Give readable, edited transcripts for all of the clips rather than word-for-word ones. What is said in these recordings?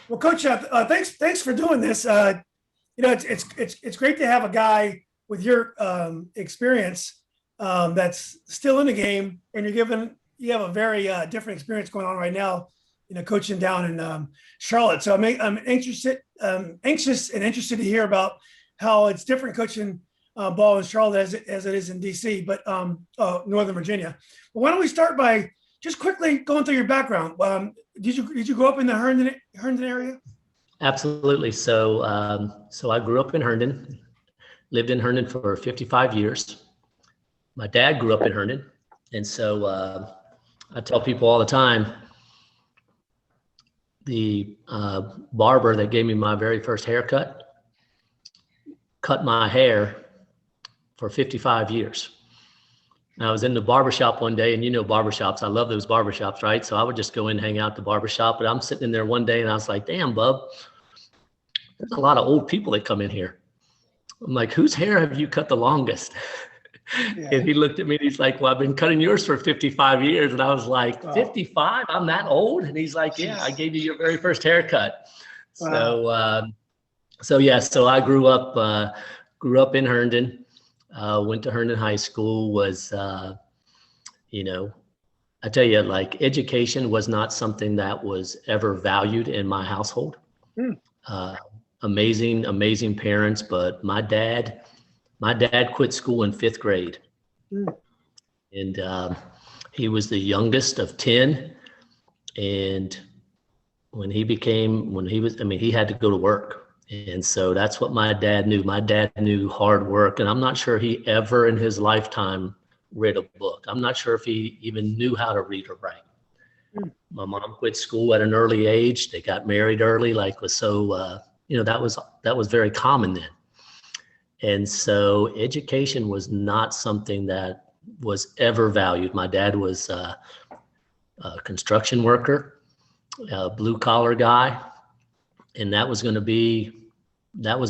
Well, Coach, thanks for doing this. It's great to have a guy with your experience that's still in the game, and you have a very different experience going on right now. Coaching down in Charlotte. So I'm anxious and interested to hear about how it's different coaching ball in Charlotte as it is in DC, but Northern Virginia. But why don't we start by just quickly going through your background? Did you grow up in the Herndon area? Absolutely. So I grew up in Herndon, lived in Herndon for 55 years. My dad grew up in Herndon. And so I tell people all the time, the barber that gave me my very first haircut cut my hair for 55 years. I was in the barbershop one day, and barbershops, I love those barbershops, right? So I would just go in and hang out at the barbershop, but I'm sitting in there one day and I was like, damn, bub, there's a lot of old people that come in here. I'm like, whose hair have you cut the longest? Yeah. And he looked at me and he's like, well, I've been cutting yours for 55 years. And I was like, 55? I'm that old? And he's like, yeah, I gave you your very first haircut. Wow. So I grew up in Herndon. Went to Herndon High School, I tell you, like, education was not something that was ever valued in my household. Amazing parents, but my dad quit school in 5th grade. And he was the youngest of 10. And he had to go to work. And so that's what my dad knew. My dad knew hard work, and I'm not sure he ever in his lifetime read a book. I'm not sure if he even knew how to read or write. My mom quit school at an early age. They got married early, that was very common then. And so education was not something that was ever valued. My dad was a construction worker, a blue collar guy. And that was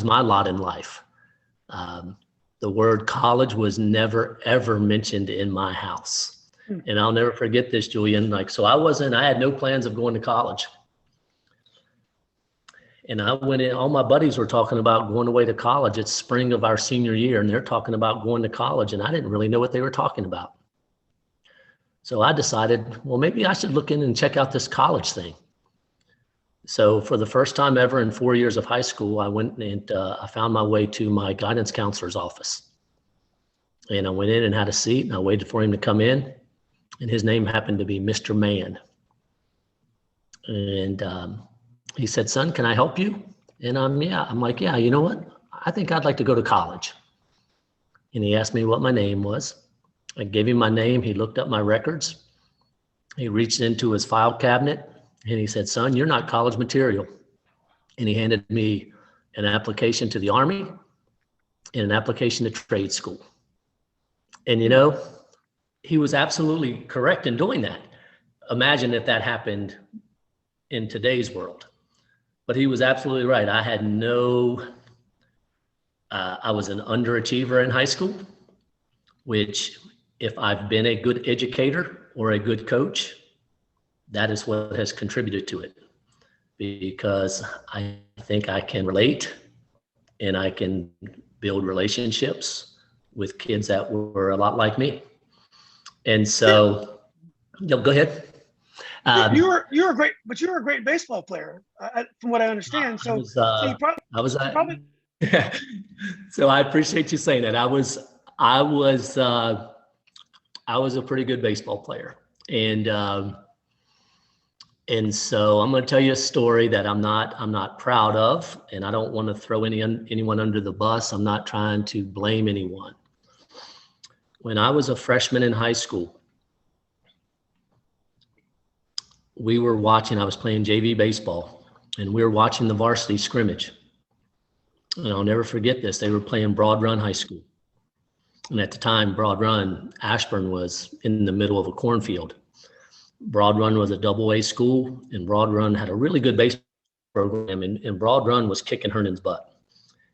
my lot in life. The word college was never, ever mentioned in my house. And I'll never forget this, Julian. I had no plans of going to college. And I went in, all my buddies were talking about going away to college. It's spring of our senior year, and they're talking about going to college, and I didn't really know what they were talking about. So I decided, well, maybe I should look in and check out this college thing. So for the first time ever in 4 years of high school, I went and I found my way to my guidance counselor's office. And I went in and had a seat, and I waited for him to come in. And his name happened to be Mr. Mann. And he said, son, can I help you? And I'm like, yeah, you know what? I think I'd like to go to college. And he asked me what my name was. I gave him my name. He looked up my records. He reached into his file cabinet. And he said, son, you're not college material. And he handed me an application to the Army and an application to trade school. And, he was absolutely correct in doing that. Imagine if that happened in today's world. But he was absolutely right. I was an underachiever in high school, which if I've been a good educator or a good coach, that is what has contributed to it, because I think I can relate and I can build relationships with kids that were a lot like me. And so, go ahead. You were great, but you were a great baseball player, from what I understand. So So I appreciate you saying that. I was a pretty good baseball player, and so I'm going to tell you a story that I'm not proud of, and I don't want to throw anyone under the bus. I'm not trying to blame anyone. When I was a freshman in high school, I was playing JV baseball, and we were watching the varsity scrimmage. And I'll never forget this. They were playing Broad Run High School. And at the time, Broad Run, Ashburn was in the middle of a cornfield. Broad Run was a AA school, and Broad Run had a really good baseball program, and Broad Run was kicking Herndon's butt.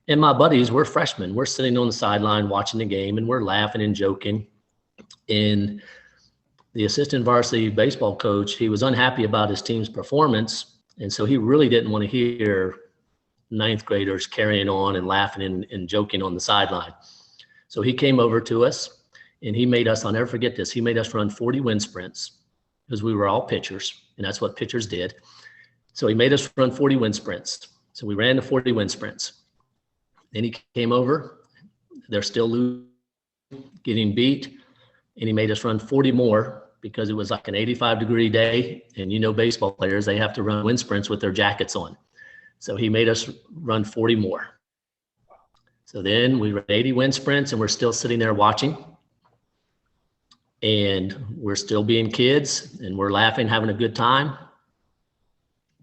And my buddies, we're freshmen. We're sitting on the sideline watching the game, and we're laughing and joking. And the assistant varsity baseball coach, he was unhappy about his team's performance, And so he really didn't want to hear ninth graders carrying on and laughing and joking on the sideline. So he came over to us and he made us, I'll never forget this, he made us run 40 wind sprints because we were all pitchers and that's what pitchers did. So he made us run 40 wind sprints. So we ran the 40 wind sprints. Then he came over, they're still losing, getting beat, and he made us run 40 more because it was like an 85-degree day. And you know, baseball players, they have to run wind sprints with their jackets on. So he made us run 40 more. So then we ran 80 wind sprints and we're still sitting there watching. And we're still being kids and we're laughing, having a good time.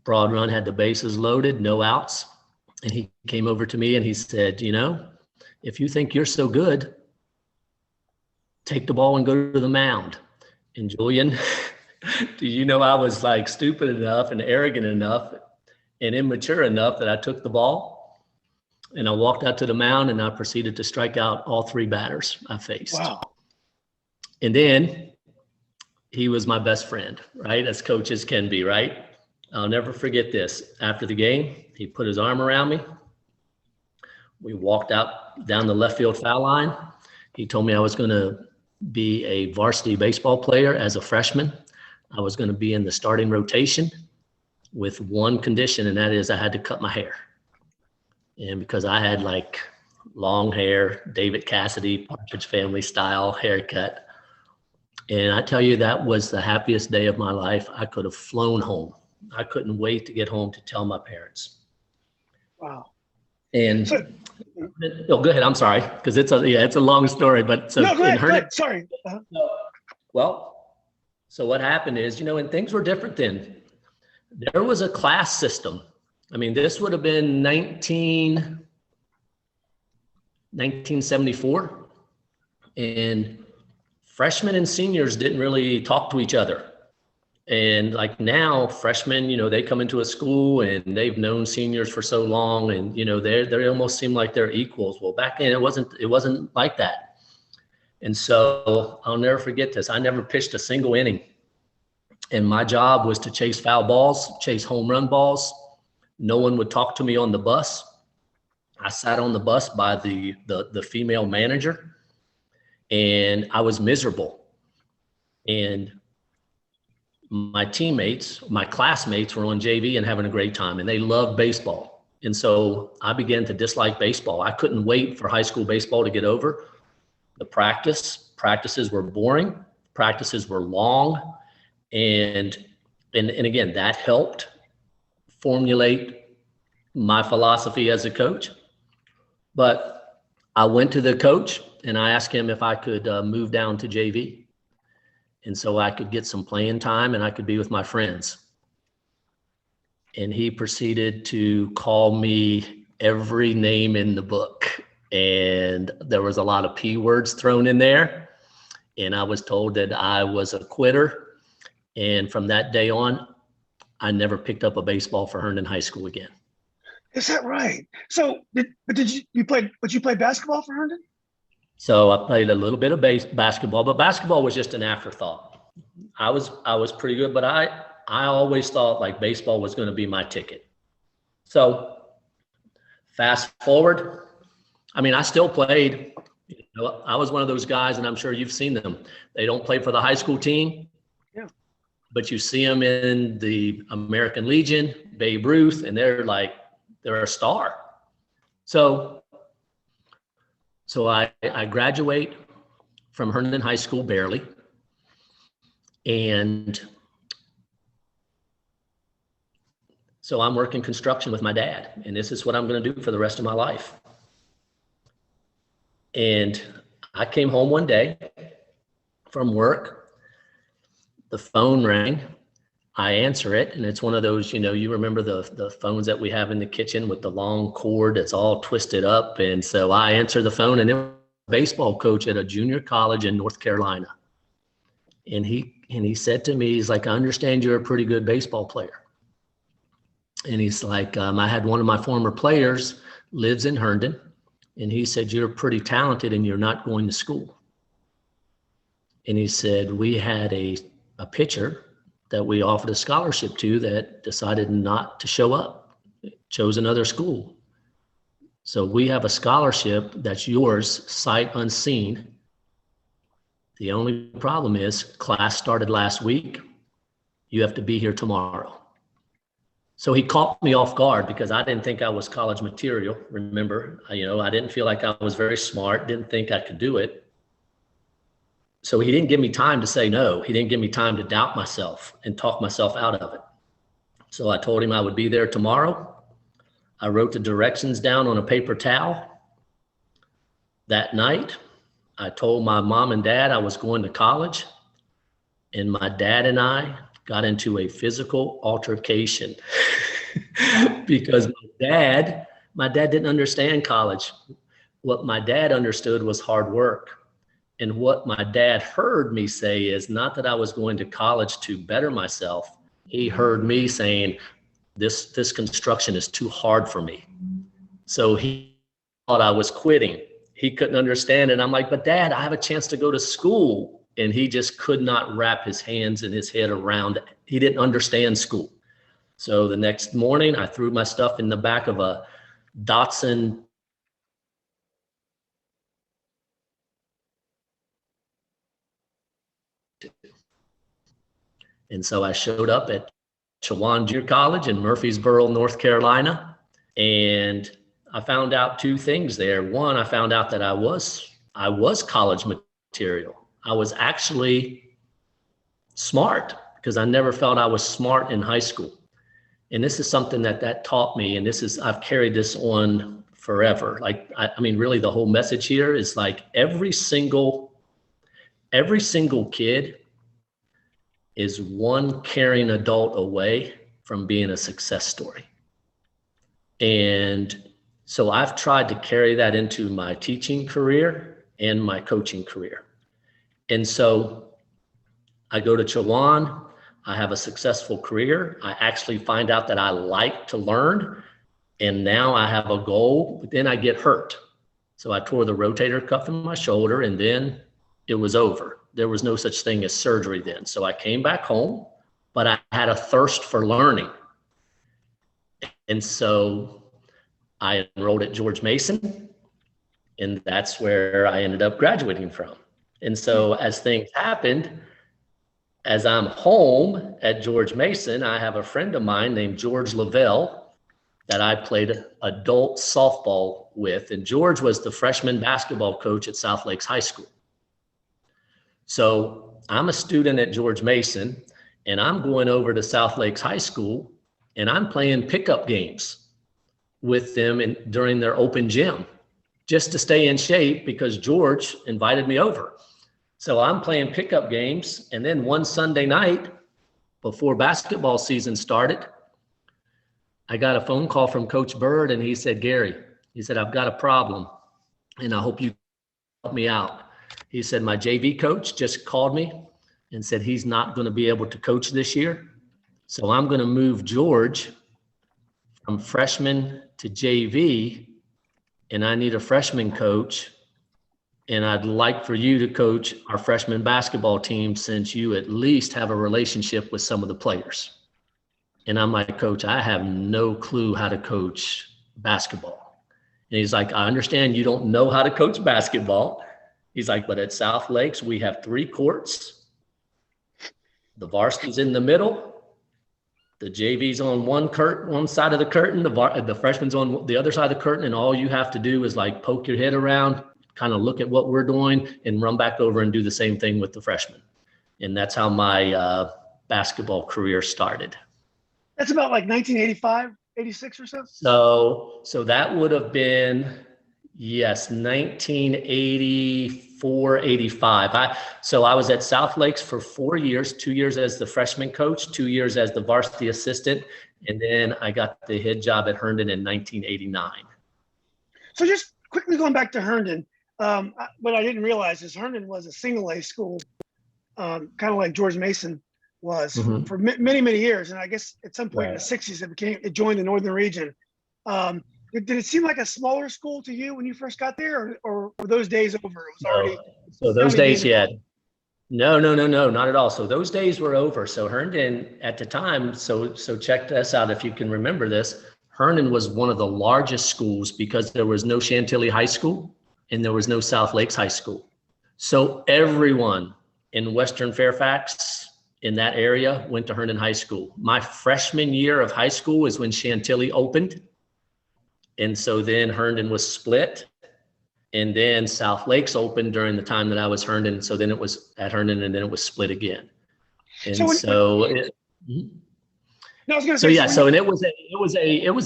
Broad run had the bases loaded, no outs. And he came over to me and he said, you know, if you think you're so good, take the ball and go to the mound. And Julian, do you know I was like stupid enough and arrogant enough and immature enough that I took the ball and I walked out to the mound and I proceeded to strike out all 3 batters I faced. Wow. And then he was my best friend, right? As coaches can be, right? I'll never forget this. After the game, he put his arm around me. We walked out down the left field foul line. He told me I was going to be a varsity baseball player as a freshman. I was going to be in the starting rotation with one condition, and that is I had to cut my hair. And because I had like long hair, David Cassidy, Partridge Family style haircut. And I tell you, that was the happiest day of my life. I could have flown home. I couldn't wait to get home to tell my parents. Wow. And go ahead. I'm sorry, because it's a long story. But so no, go ahead, Herndon, go ahead. Sorry. Well, so what happened is, you know, and things were different then. There was a class system. I mean, this would have been 1974, and freshmen and seniors didn't really talk to each other. And like now, freshmen, you know, they come into a school and they've known seniors for so long, and you know, they almost seem like they're equals. Well, back then it wasn't like that. And so I'll never forget this. I never pitched a single inning, and my job was to chase foul balls, chase home run balls. No one would talk to me on the bus. I sat on the bus by the female manager, and I was miserable. And my teammates, my classmates were on JV and having a great time, and they loved baseball. And so I began to dislike baseball. I couldn't wait for high school baseball to get over. The practices were boring. Practices were long. And again, that helped formulate my philosophy as a coach. But I went to the coach and I asked him if I could move down to JV. And so I could get some playing time and I could be with my friends. And he proceeded to call me every name in the book. And there was a lot of P words thrown in there. And I was told that I was a quitter. And from that day on, I never picked up a baseball for Herndon High School again. Is that right? So did you play basketball for Herndon? So I played a little bit of basketball, but basketball was just an afterthought. I was pretty good, but I always thought like baseball was going to be my ticket. So fast forward, I mean, I still played. You know, I was one of those guys, and I'm sure you've seen them. They don't play for the high school team. Yeah. But you see them in the American Legion, Babe Ruth, and they're a star. So I graduate from Herndon High School barely. And so I'm working construction with my dad, and this is what I'm going to do for the rest of my life. And I came home one day from work. The phone rang. I answer it, and it's one of those, you know, you remember the phones that we have in the kitchen with the long cord that's all twisted up. And so I answer the phone, and it was a baseball coach at a junior college in North Carolina. And he said to me, he's like, I understand you're a pretty good baseball player. And he's like, I had one of my former players lives in Herndon, and he said, you're pretty talented and you're not going to school. And he said, we had a pitcher that we offered a scholarship to that decided not to show up, chose another school. So we have a scholarship that's yours, sight unseen. The only problem is class started last week. You have to be here tomorrow. So he caught me off guard because I didn't think I was college material. Remember, I didn't feel like I was very smart, didn't think I could do it. So he didn't give me time to say no. He didn't give me time to doubt myself and talk myself out of it. So I told him I would be there tomorrow. I wrote the directions down on a paper towel. That night, I told my mom and dad I was going to college, and my dad and I got into a physical altercation because my dad didn't understand college. What my dad understood was hard work. And what my dad heard me say is not that I was going to college to better myself. He heard me saying, this construction is too hard for me. So he thought I was quitting. He couldn't understand it. I'm like, but Dad, I have a chance to go to school. And he just could not wrap his hands and his head around it. He didn't understand school. So the next morning, I threw my stuff in the back of a Datsun. And so I showed up at Chowan Junior College in Murfreesboro, North Carolina. And I found out two things there. One, I found out that I was college material. I was actually smart because I never felt I was smart in high school. And this is something that taught me. And I've carried this on forever. Like, I mean, really the whole message here is like every single kid is one caring adult away from being a success story. And so I've tried to carry that into my teaching career and my coaching career. And so I go to Chowan, I have a successful career. I actually find out that I like to learn. And now I have a goal, but then I get hurt. So I tore the rotator cuff in my shoulder, and then it was over. There was no such thing as surgery then. So I came back home, but I had a thirst for learning. And so I enrolled at George Mason, and that's where I ended up graduating from. And so as things happened, as I'm home at George Mason, I have a friend of mine named George Lavelle that I played adult softball with. And George was the freshman basketball coach at South Lakes High School. So I'm a student at George Mason, and I'm going over to South Lakes High School, and I'm playing pickup games with them during their open gym just to stay in shape because George invited me over. So I'm playing pickup games, and then one Sunday night before basketball season started, I got a phone call from Coach Bird, and he said, Gary, he said, I've got a problem, and I hope you help me out. He said, my JV coach just called me and said he's not going to be able to coach this year. So I'm going to move George from freshman to JV, and I need a freshman coach. And I'd like for you to coach our freshman basketball team since you at least have a relationship with some of the players. And I'm like, Coach, I have no clue how to coach basketball. And he's like, I understand you don't know how to coach basketball. He's like, but at South Lakes, we have 3 courts. The varsity's in the middle. The JV's on one side of the curtain. The freshman's on the other side of the curtain. And all you have to do is like poke your head around, kind of look at what we're doing, and run back over and do the same thing with the freshmen. And that's how my basketball career started. That's about like 1985, 86 or so? So that would have been, yes, 1984, 85. So I was at South Lakes for 4 years, 2 years as the freshman coach, 2 years as the varsity assistant. And then I got the head job at Herndon in 1989. So just quickly going back to Herndon, what I didn't realize is Herndon was a single A school, kind of like George Mason was for many, many years. And I guess at some point in the 60s, it joined the Northern region. Did it seem like a smaller school to you when you first got there, or were those days over? It was already. So those days, yeah. No, not at all. So those days were over. So Herndon at the time, so check this out if you can remember this. Herndon was one of the largest schools because there was no Chantilly High School and there was no South Lakes High School. So everyone in Western Fairfax in that area went to Herndon High School. My freshman year of high school is when Chantilly opened. And so then Herndon was split. And then South Lakes opened during the time that I was Herndon. So then it was at Herndon and then it was split again. And So no, I was going to say. And it was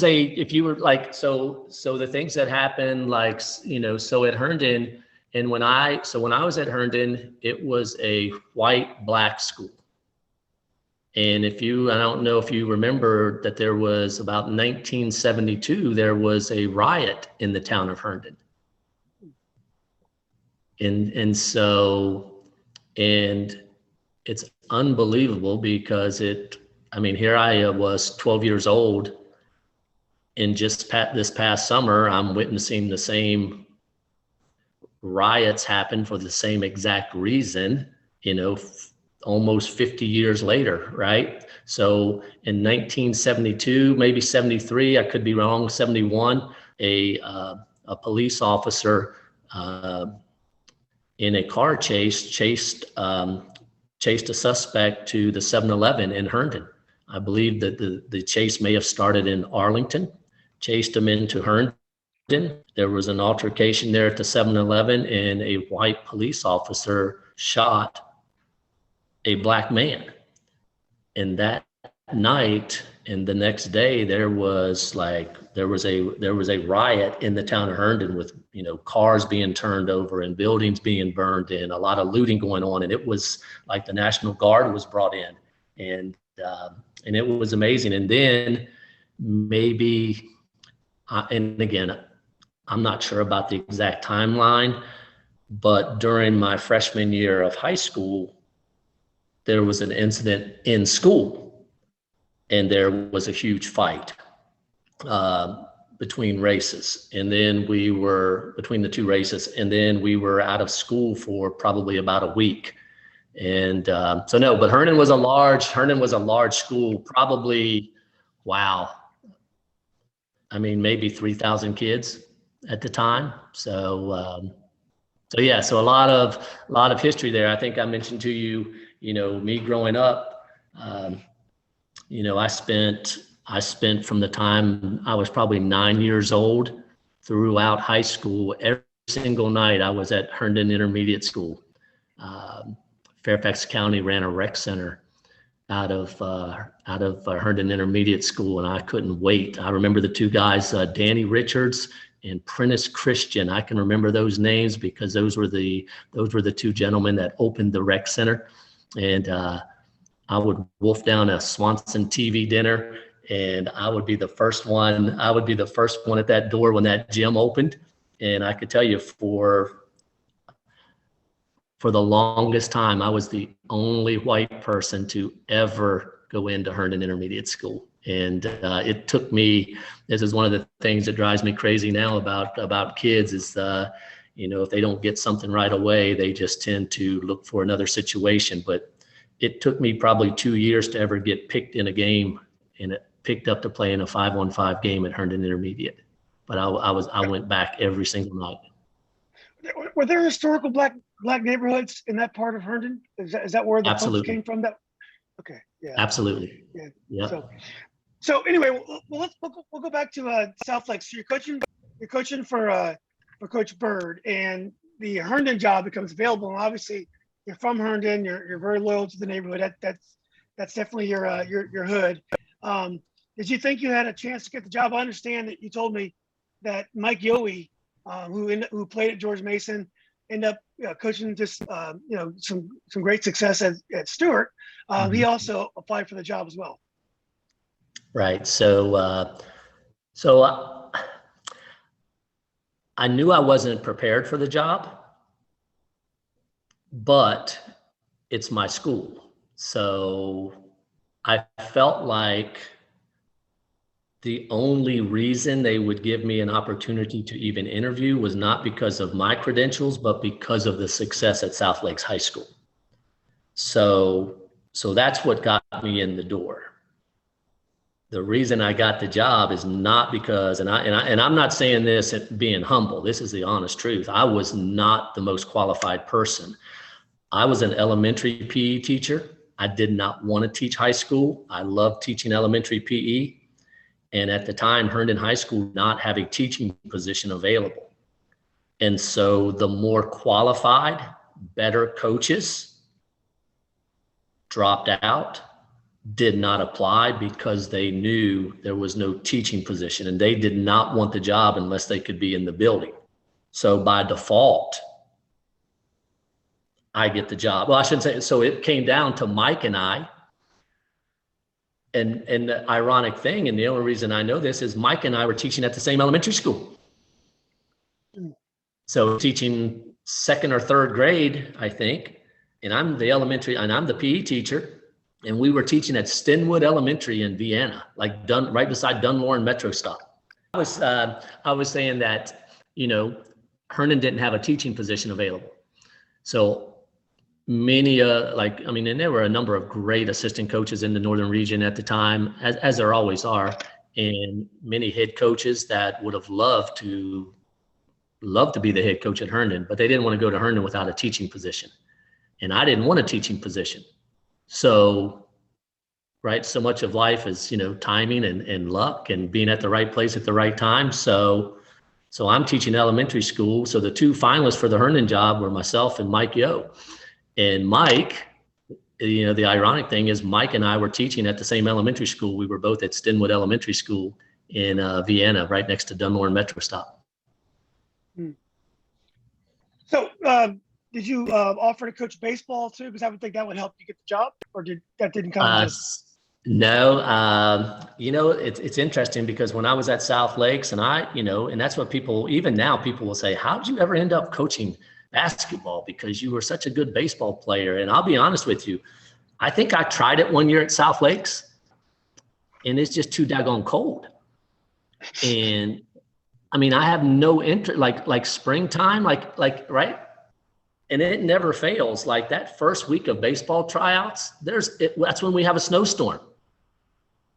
a, if you were like, so the things that happened, like, so at Herndon, and when I was at Herndon, it was a white black school. And I don't know if you remember that there was about 1972, there was a riot in the town of Herndon. And it's unbelievable because here I was 12 years old, and just this past summer, I'm witnessing the same riots happen for the same exact reason, almost 50 years later, right? So in 1972, maybe 73, I could be wrong, 71, a police officer in a car chased a suspect to the 7-Eleven in Herndon. I believe that the chase may have started in Arlington, chased him into Herndon. There was an altercation there at the 7-Eleven, and a white police officer shot a black man. And that night and the next day, there was a riot in the town of Herndon with, cars being turned over and buildings being burned and a lot of looting going on. And it was like the National Guard was brought in, and it was amazing. And then and again, I'm not sure about the exact timeline, but during my freshman year of high school, there was an incident in school, and there was a huge fight between races. And then between the two races, and then we were out of school for probably about a week. And but Herndon was a large school, probably, wow. Maybe 3,000 kids at the time. So a lot of history there. I think I mentioned to you, me growing up, I spent from the time I was probably 9 years old throughout high school. Every single night I was at Herndon Intermediate School. Fairfax County ran a rec center out of Herndon Intermediate School, and I couldn't wait. I remember the two guys, Danny Richards and Prentice Christian. I can remember those names because those were the two gentlemen that opened the rec center. And I would wolf down a Swanson TV dinner, and I would be the first one. I would be the first one at that door when that gym opened. And I could tell you for the longest time, I was the only white person to ever go into Herndon Intermediate School. And it took me, this is one of the things that drives me crazy now about kids is, if they don't get something right away, they just tend to look for another situation. But it took me probably 2 years to ever get picked in a game, and it picked up to play in a 5-on-5 game at Herndon Intermediate. But I went back every single night. Were there historical black neighborhoods in that part of Herndon? Is that where the folks came from? Okay, yeah, absolutely, yeah. So anyway, we'll go back to South Lakes. So you're coaching for Coach Bird, and the Herndon job becomes available. And obviously, you're from Herndon. You're very loyal to the neighborhood. That's definitely your hood. Did you think you had a chance to get the job? I understand that you told me that Mike Yowie, who played at George Mason, ended up coaching just some great success at Stewart. He also applied for the job as well. Right. So I knew I wasn't prepared for the job, but it's my school. So I felt like the only reason they would give me an opportunity to even interview was not because of my credentials, but because of the success at South Lakes High School. So that's what got me in the door. The reason I got the job is not because, and I'm not saying this being humble. This is the honest truth. I was not the most qualified person. I was an elementary PE teacher. I did not want to teach high school. I loved teaching elementary PE. And at the time, Herndon High School did not have a teaching position available. And so the more qualified, better coaches dropped out, did not apply because they knew there was no teaching position and they did not want the job unless they could be in the building. So by default, I get the job. Well, I shouldn't say, so it came down to Mike and I. And the ironic thing, and the only reason I know this is Mike and I were teaching at the same elementary school. So teaching second or third grade, I think, and I'm the PE teacher. And we were teaching at Stenwood Elementary in Vienna, like right beside Dunmore and Metro Stop. I was saying that, Herndon didn't have a teaching position available. So many, and there were a number of great assistant coaches in the Northern region at the time, as there always are, and many head coaches that would have loved to be the head coach at Herndon, but they didn't want to go to Herndon without a teaching position. And I didn't want a teaching position. So, right, so much of life is, timing and luck and being at the right place at the right time. So I'm teaching elementary school. So the two finalists for the Herndon job were myself and Mike Yo. And Mike, the ironic thing is Mike and I were teaching at the same elementary school. We were both at Stenwood Elementary School in Vienna, right next to Dunmore and Metro Stop. So, did you offer to coach baseball too? Because I would think that would help you get the job, or that didn't come? No, it's interesting because when I was at South Lakes and and that's what even now people will say, how did you ever end up coaching basketball? Because you were such a good baseball player. And I'll be honest with you, I think I tried it one year at South Lakes and it's just too daggone cold. And I have no interest, like springtime, right? And it never fails. Like that first week of baseball tryouts, that's when we have a snowstorm.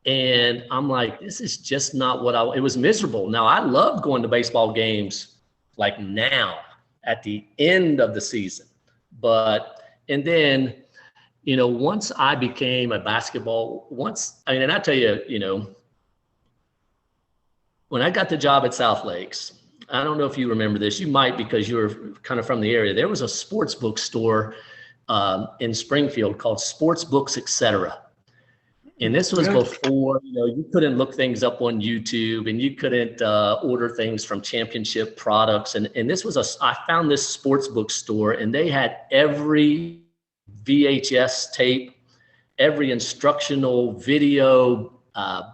And I'm like, this is just not it was miserable. Now I loved going to baseball games like now at the end of the season. And then, once I became a basketball, and I tell you, when I got the job at South Lakes, I don't know if you remember this. You might, because you were kind of from the area. There was a sports book store in Springfield called Sports Books, Etc. And this was before, you couldn't look things up on YouTube and you couldn't order things from Championship Products. And this was I found this sports book store and they had every VHS tape, every instructional video,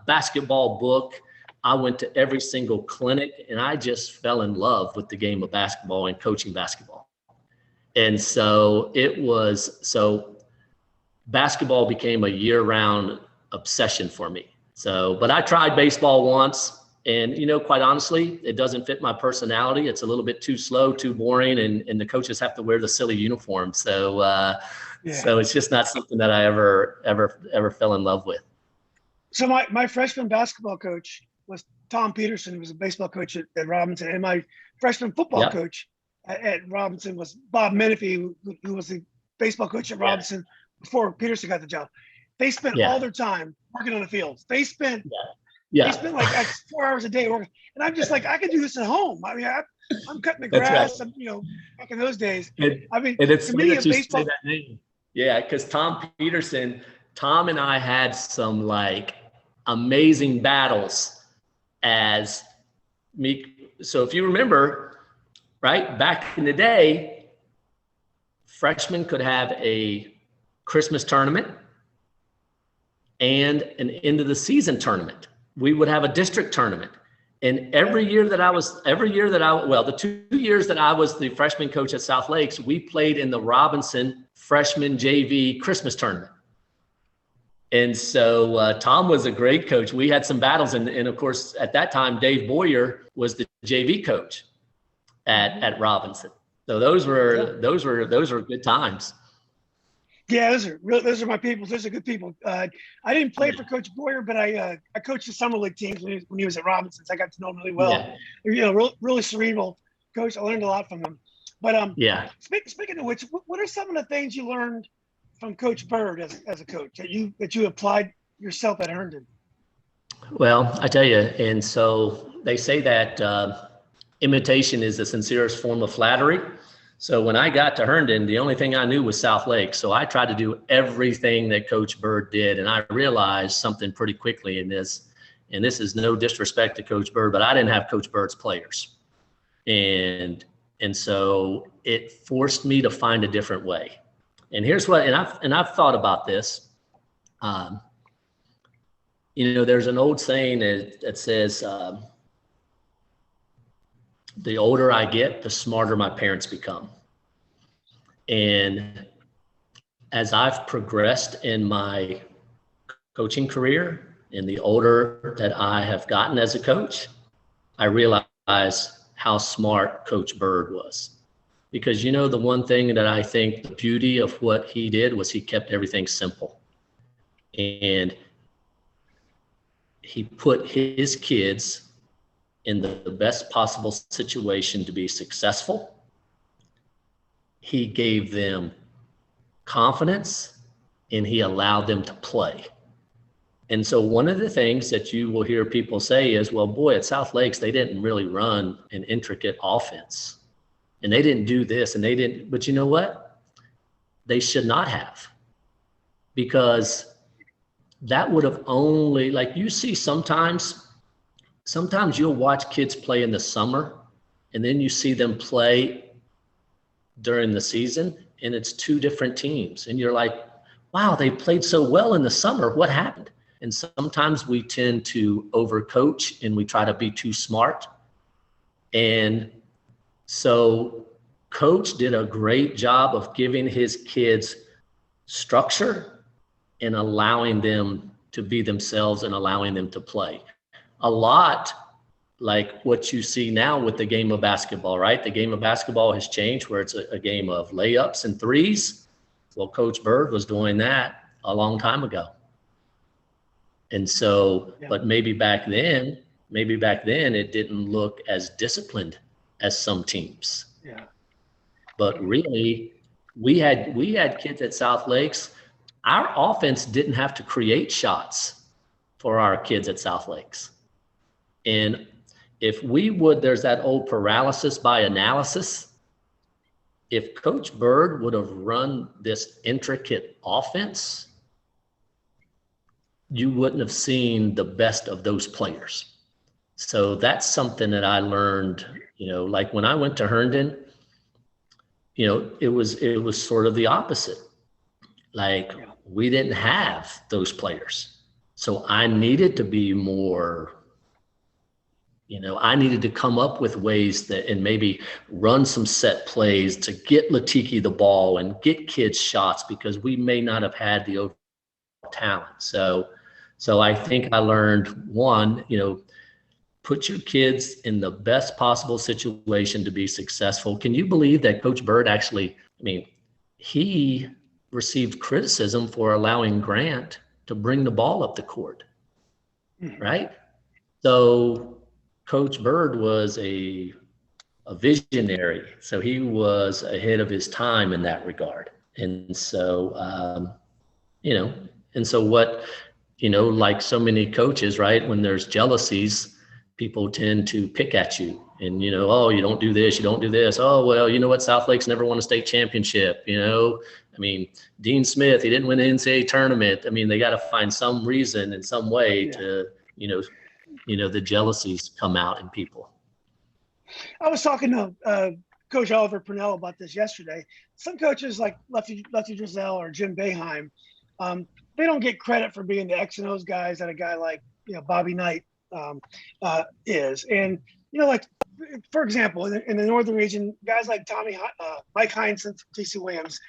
basketball book. I went to every single clinic and I just fell in love with the game of basketball and coaching basketball. And so basketball became a year-round obsession for me. But I tried baseball once and, quite honestly, it doesn't fit my personality. It's a little bit too slow, too boring, and the coaches have to wear the silly uniform. So it's just not something that I ever fell in love with. So my freshman basketball coach was Tom Peterson, who was a baseball coach at Robinson, and my freshman football coach at Robinson was Bob Menifee, who was the baseball coach at Robinson before Peterson got the job. They spent all their time working on the fields. They spent like 4 hours a day working, and I'm just like, I could do this at home. I'm cutting the grass. Right. Back in those days. And it's funny that you say that name. Yeah, because Tom and I had some like amazing battles as me. So if you remember, right, back in the day, freshmen could have a Christmas tournament and an end of the season tournament. We would have a district tournament. And the 2 years that I was the freshman coach at South Lakes, we played in the Robinson freshman JV Christmas tournament. And so Tom was a great coach. We had some battles. And of course, at that time, Dave Boyer was the JV coach at Robinson. So those were good times. Yeah, those are my people. Those are good people. I didn't play for Coach Boyer, but I coached the summer league teams when he was at Robinson's. I got to know him really well. Yeah. Really cerebral coach. I learned a lot from him. But Yeah. speaking of which, what are some of the things you learned from Coach Bird as a coach that you applied yourself at Herndon? Well, I tell you, and so they say that imitation is the sincerest form of flattery. So when I got to Herndon, the only thing I knew was South Lake. So I tried to do everything that Coach Bird did. And I realized something pretty quickly in this, and this is no disrespect to Coach Bird, but I didn't have Coach Bird's players. And so it forced me to find a different way. And here's what, and I've thought about this. There's an old saying that says, the older I get, the smarter my parents become. And as I've progressed in my coaching career and the older that I have gotten as a coach, I realize how smart Coach Bird was. Because, the one thing that I think the beauty of what he did was he kept everything simple. And he put his kids in the best possible situation to be successful. He gave them confidence and he allowed them to play. And so one of the things that you will hear people say is, well, boy, at South Lakes, they didn't really run an intricate offense. And they didn't do this and they didn't, but you know what? They should not have. Because that would have only, like you see sometimes you'll watch kids play in the summer and then you see them play during the season and it's two different teams. And you're like, wow, they played so well in the summer. What happened? And sometimes we tend to overcoach and we try to be too smart. And so Coach did a great job of giving his kids structure and allowing them to be themselves and allowing them to play. A lot like what you see now with the game of basketball, right? The game of basketball has changed where it's a game of layups and threes. Well, Coach Bird was doing that a long time ago. And so, but maybe back then it didn't look as disciplined as some teams. Yeah. But really, we had kids at South Lakes. Our offense didn't have to create shots for our kids at South Lakes. And if there's that old paralysis by analysis. If Coach Bird would have run this intricate offense, you wouldn't have seen the best of those players. So that's something that I learned, like when I went to Herndon, it was sort of the opposite. Like we didn't have those players. So I needed to be more, I needed to come up with ways and maybe run some set plays to get Latiki the ball and get kids shots because we may not have had the overall talent. So I think I learned one, put your kids in the best possible situation to be successful. Can you believe that Coach Bird actually, he received criticism for allowing Grant to bring the ball up the court, right? So Coach Bird was a visionary. So he was ahead of his time in that regard. And so, like so many coaches, right? When there's jealousies, people tend to pick at you and, oh, you don't do this, you don't do this. Oh, well, you know what? South Lakes never won a state championship, Dean Smith, he didn't win the NCAA tournament. They got to find some reason in some way to, the jealousies come out in people. I was talking to Coach Oliver Purnell about this yesterday. Some coaches like Lefty Drizel or Jim Boeheim, they don't get credit for being the X and O's guys that a guy like Bobby Knight is. And like for example, in the northern region, guys like Mike Heinsohn, TC Williams,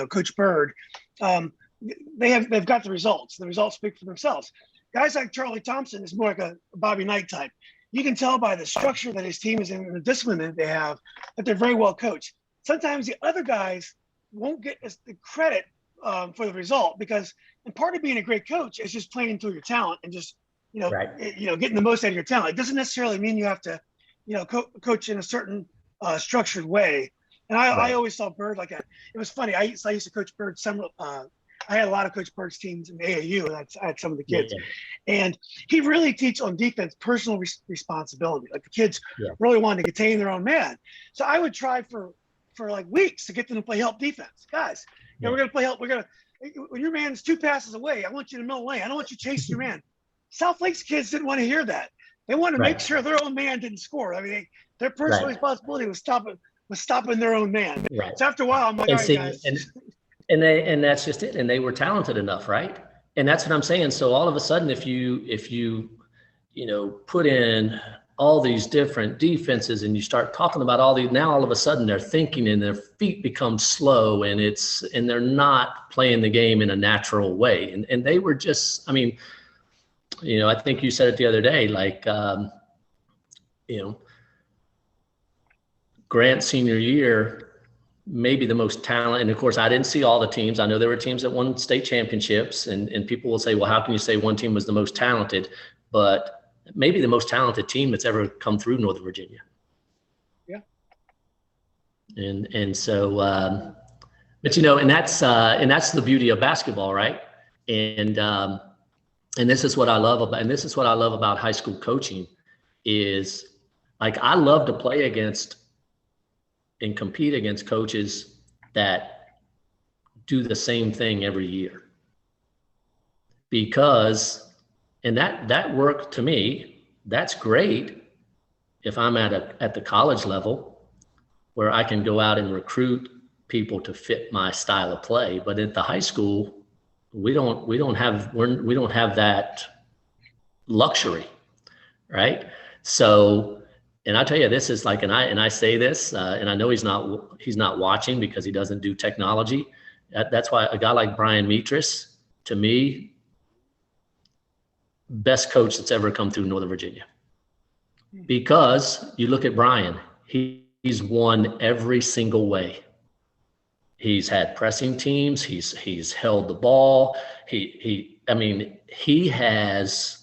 Coach Bird, they've got the results. The results speak for themselves. Guys like Charlie Thompson is more like a Bobby Knight type. You can tell by the structure that his team is in and the discipline that they have that they're very well coached. Sometimes the other guys won't get the credit for the result, because, and part of being a great coach is just playing through your talent and just, Right. getting the most out of your talent. It doesn't necessarily mean you have to, coach in a certain structured way. And I Right. always saw Bird like that. It was funny. I used to coach Bird summer. I had a lot of Coach Bird's teams in AAU, and I had some of the kids. Yeah. And he really teach on defense, personal responsibility. Like the kids Yeah. really wanted to contain their own man. So I would try for like weeks to get them to play help defense. Guys, we're going to play help. We're going to, when your man's 2 passes away, I want you in the middle lane. I don't want you chasing your man. South Lakes kids didn't want to hear that. They wanted to make sure their own man didn't score. I mean, their personal responsibility was stopping their own man. Right. So after a while, I'm like, all right, guys. And that's just it. And they were talented enough, right? And that's what I'm saying. So all of a sudden, if you put in all these different defenses and you start talking about all these, now all of a sudden they're thinking and their feet become slow, and they're not playing the game in a natural way. And they were just, I mean, I think you said it the other day, like, Grant's senior year, maybe the most talent. And of course, I didn't see all the teams. I know there were teams that won state championships, and people will say, well, how can you say one team was the most talented? But maybe the most talented team that's ever come through Northern Virginia. Yeah. And so, but and that's the beauty of basketball, right? And this is what I love about high school coaching is, like, I love to play against and compete against coaches that do the same thing every year, because, and that work to me, that's great if I'm at the college level where I can go out and recruit people to fit my style of play. But at the high school, we don't have that luxury, right? So, and I tell you, this is like, and I say this, and I know he's not watching because he doesn't do technology. That's why a guy like Brian Metris, to me, best coach that's ever come through Northern Virginia. Because you look at Brian, he's won every single way. He's had pressing teams. He's held the ball. He has.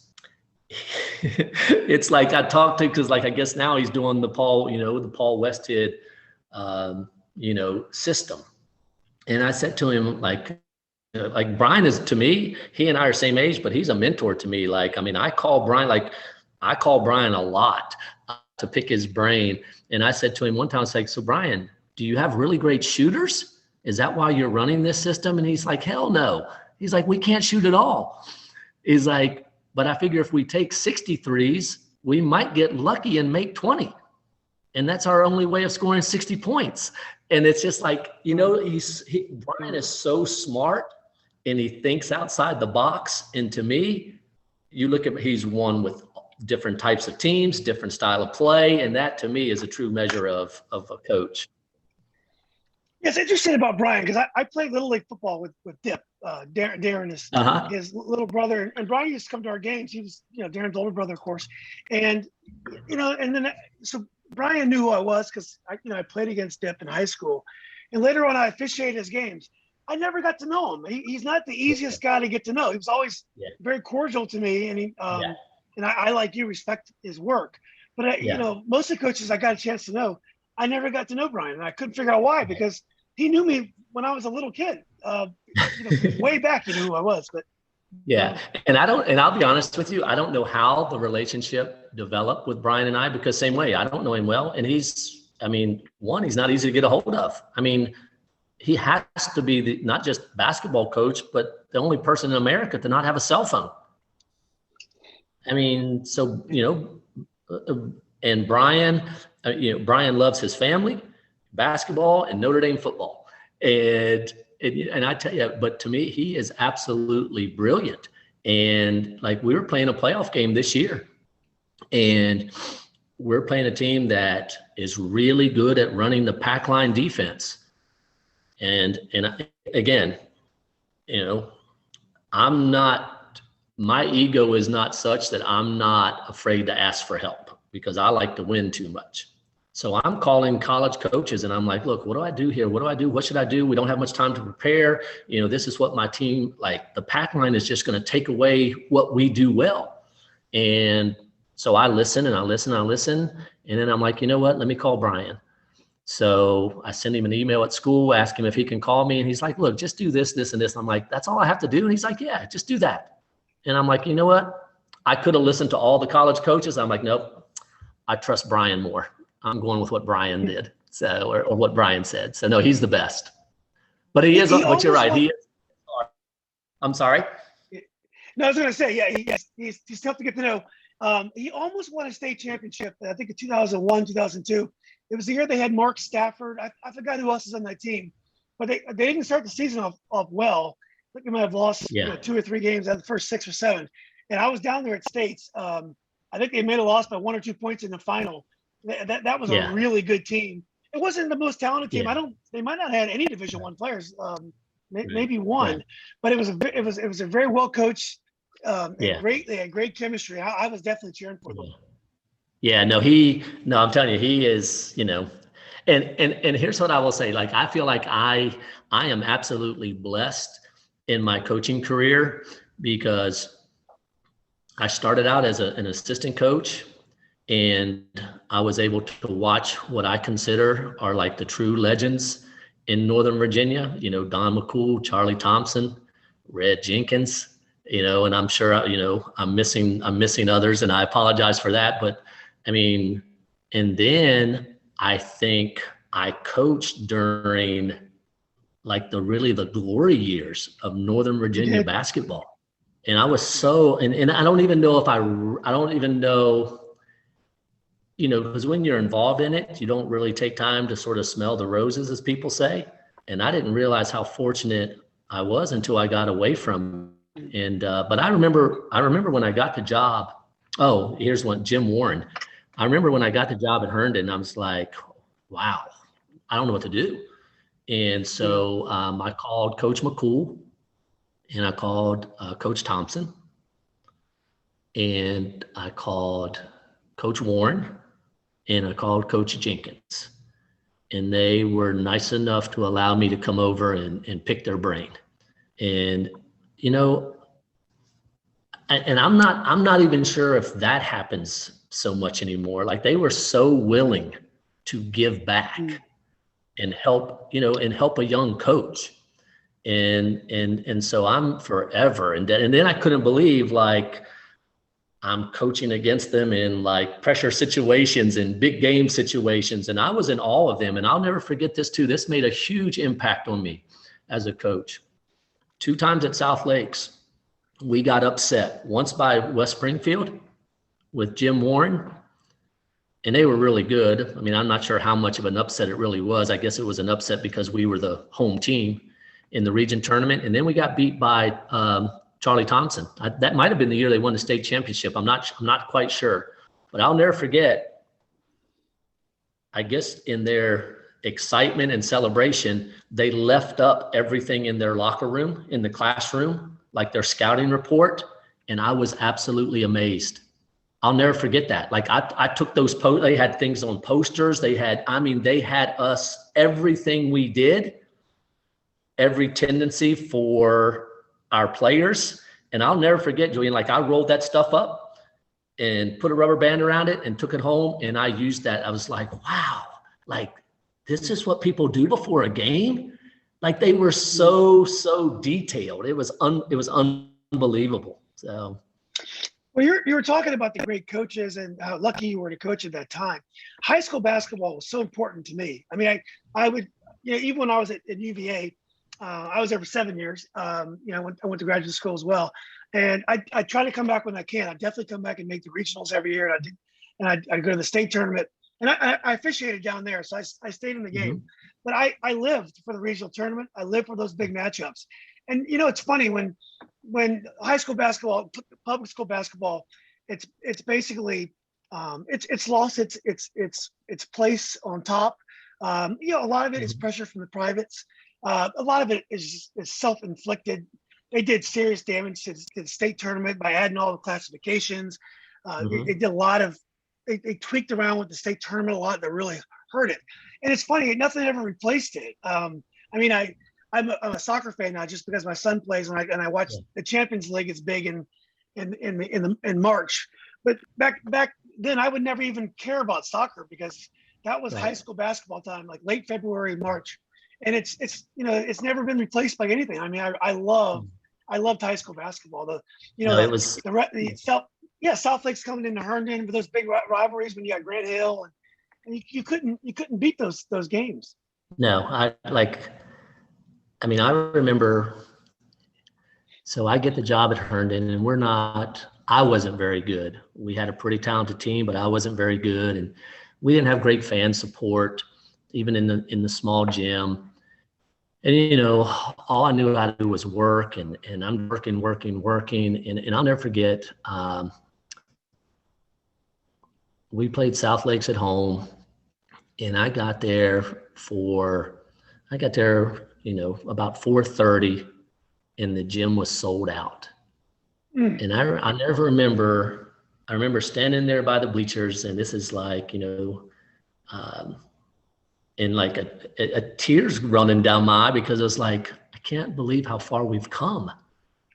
It's like I talked to, because like I guess now he's doing the Paul Westhead, system. And I said to him, like Brian is, to me, he and I are same age, but he's a mentor to me. Like, I mean, I call Brian a lot to pick his brain. And I said to him one time, I was like, so Brian, do you have really great shooters? Is that why you're running this system? And he's like, hell no. He's like, we can't shoot at all. He's like, but I figure if we take 63s, we might get lucky and make 20. And that's our only way of scoring 60 points. And it's just like, Brian is so smart and he thinks outside the box. And to me, you look at, he's won with different types of teams, different style of play. And that to me is a true measure of a coach. Yeah, it's interesting about Brian, because I played Little League football with Dip. Darren is his little brother, and Brian used to come to our games. He was, Darren's older brother, of course. And, and then, so Brian knew who I was, because I played against Dip in high school. And later on, I officiated his games. I never got to know him. He's not the easiest guy to get to know. He was always very cordial to me. And and I, like you, respect his work. But, most of the coaches I got a chance to know, I never got to know Brian. And I couldn't figure out why, because he knew me when I was a little kid. Way back, he knew who I was. But and I'll be honest with you, I don't know how the relationship developed with Brian and I, because same way, I don't know him well, and he's not easy to get a hold of. I mean, he has to be not just basketball coach, but the only person in America to not have a cell phone. I mean, so and Brian, Brian loves his family, basketball, and Notre Dame football. And I tell you, but to me, he is absolutely brilliant. And like, we were playing a playoff game this year, and we're playing a team that is really good at running the pack line defense. And again, my ego is not such that I'm not afraid to ask for help, because I like to win too much. So I'm calling college coaches and I'm like, look, what do I do here? What do I do? What should I do? We don't have much time to prepare. This is what my team, like the pack line is just going to take away what we do well. And so I listen and I listen and I listen. And then I'm like, you know what? Let me call Brian. So I send him an email at school, ask him if he can call me. And he's like, look, just do this, this, and this. And I'm like, that's all I have to do. And he's like, yeah, just do that. And I'm like, you know what? I could have listened to all the college coaches. I'm like, nope, I trust Brian more. I'm going with what Brian did. So, or what Brian said. So no, he's the best, but he is, but you're right. He is. I'm sorry. No, I was going to say, yeah, he's tough to get to know. He almost won a state championship, I think in 2001, 2002. It was the year they had Mark Stafford. I forgot who else was on that team, but they didn't start the season off well. I think they might have lost 2 or 3 games out of the first 6 or 7. And I was down there at States. I think they made a loss by 1 or 2 points in the final. That was a really good team. It wasn't the most talented team. They might not have had any Division I players, maybe one, but it was a very well coached, great. They had great chemistry. I was definitely cheering for them. Yeah, no, I'm telling you, he is, and here's what I will say. Like, I feel like I am absolutely blessed in my coaching career because I started out as an assistant coach, and I was able to watch what I consider are like the true legends in Northern Virginia, Don McCool, Charlie Thompson, Red Jenkins, and I'm sure, I'm missing others, and I apologize for that. But I mean, and then I think I coached during like the glory years of Northern Virginia basketball. And I was and I don't even know because when you're involved in it, you don't really take time to sort of smell the roses, as people say. And I didn't realize how fortunate I was until I got away from it. And, but I remember when I got the job. Oh, here's one, Jim Warren. I remember when I got the job at Herndon, I was like, wow, I don't know what to do. And so I called Coach McCool and I called Coach Thompson and I called Coach Warren and I called Coach Jenkins. And they were nice enough to allow me to come over and pick their brain. And, and I'm not even sure if that happens so much anymore. Like, they were so willing to give back and help, and help a young coach. And so I'm forever. And then I couldn't believe, like, I'm coaching against them in like pressure situations and big game situations. And I was in all of them. And I'll never forget this too. This made a huge impact on me as a coach. 2 times at South Lakes, we got upset. Once by West Springfield with Jim Warren, and they were really good. I mean, I'm not sure how much of an upset it really was. I guess it was an upset because we were the home team in the region tournament. And then we got beat by Charlie Thompson. That might have been the year they won the state championship. I'm not quite sure, but I'll never forget. I guess in their excitement and celebration, they left up everything in their locker room, in the classroom, like their scouting report. And I was absolutely amazed. I'll never forget that. Like, I took those they had things on posters. They had us, everything we did, every tendency for our players. And I'll never forget, Julian, like, I rolled that stuff up and put a rubber band around it and took it home. And I used that. I was like, wow, like, this is what people do before a game. Like, they were so detailed. It was unbelievable. So. Well, you were talking about the great coaches and how lucky you were to coach at that time. High school basketball was so important to me. I mean, I would, even when I was at UVA, I was there for 7 years. I went to graduate school as well. And I try to come back when I can. I definitely come back and make the regionals every year. And I'd go to the state tournament. And I officiated down there. So I stayed in the game. But I lived for the regional tournament. I lived for those big matchups. And, it's funny when high school basketball, public school basketball, it's basically it's lost its place on top. A lot of it is pressure from the privates. A lot of it is self-inflicted. They did serious damage to the state tournament by adding all the classifications. They did a lot of they tweaked around with the state tournament a lot that really hurt it. And it's funny, nothing ever replaced it. I mean, I'm a soccer fan now just because my son plays and I watch the Champions League. It's big in March, but back then I would never even care about soccer because that was high school basketball time, like late February, March, and it's it's never been replaced by anything. I mean, I loved high school basketball. It was South Lake's coming into Herndon with those big rivalries when you got Grant Hill, and you couldn't beat those games. no, I mean, I remember. So I get the job at Herndon, and I wasn't very good. We had a pretty talented team, but I wasn't very good, and we didn't have great fan support, even in the small gym. And all I knew how to do was work, and I'm working, and I'll never forget. We played South Lakes at home, and I got there about 4:30, and the gym was sold out. And I never remember. I remember standing there by the bleachers, and this is like and like a tears running down my eye because it was like, I can't believe how far we've come.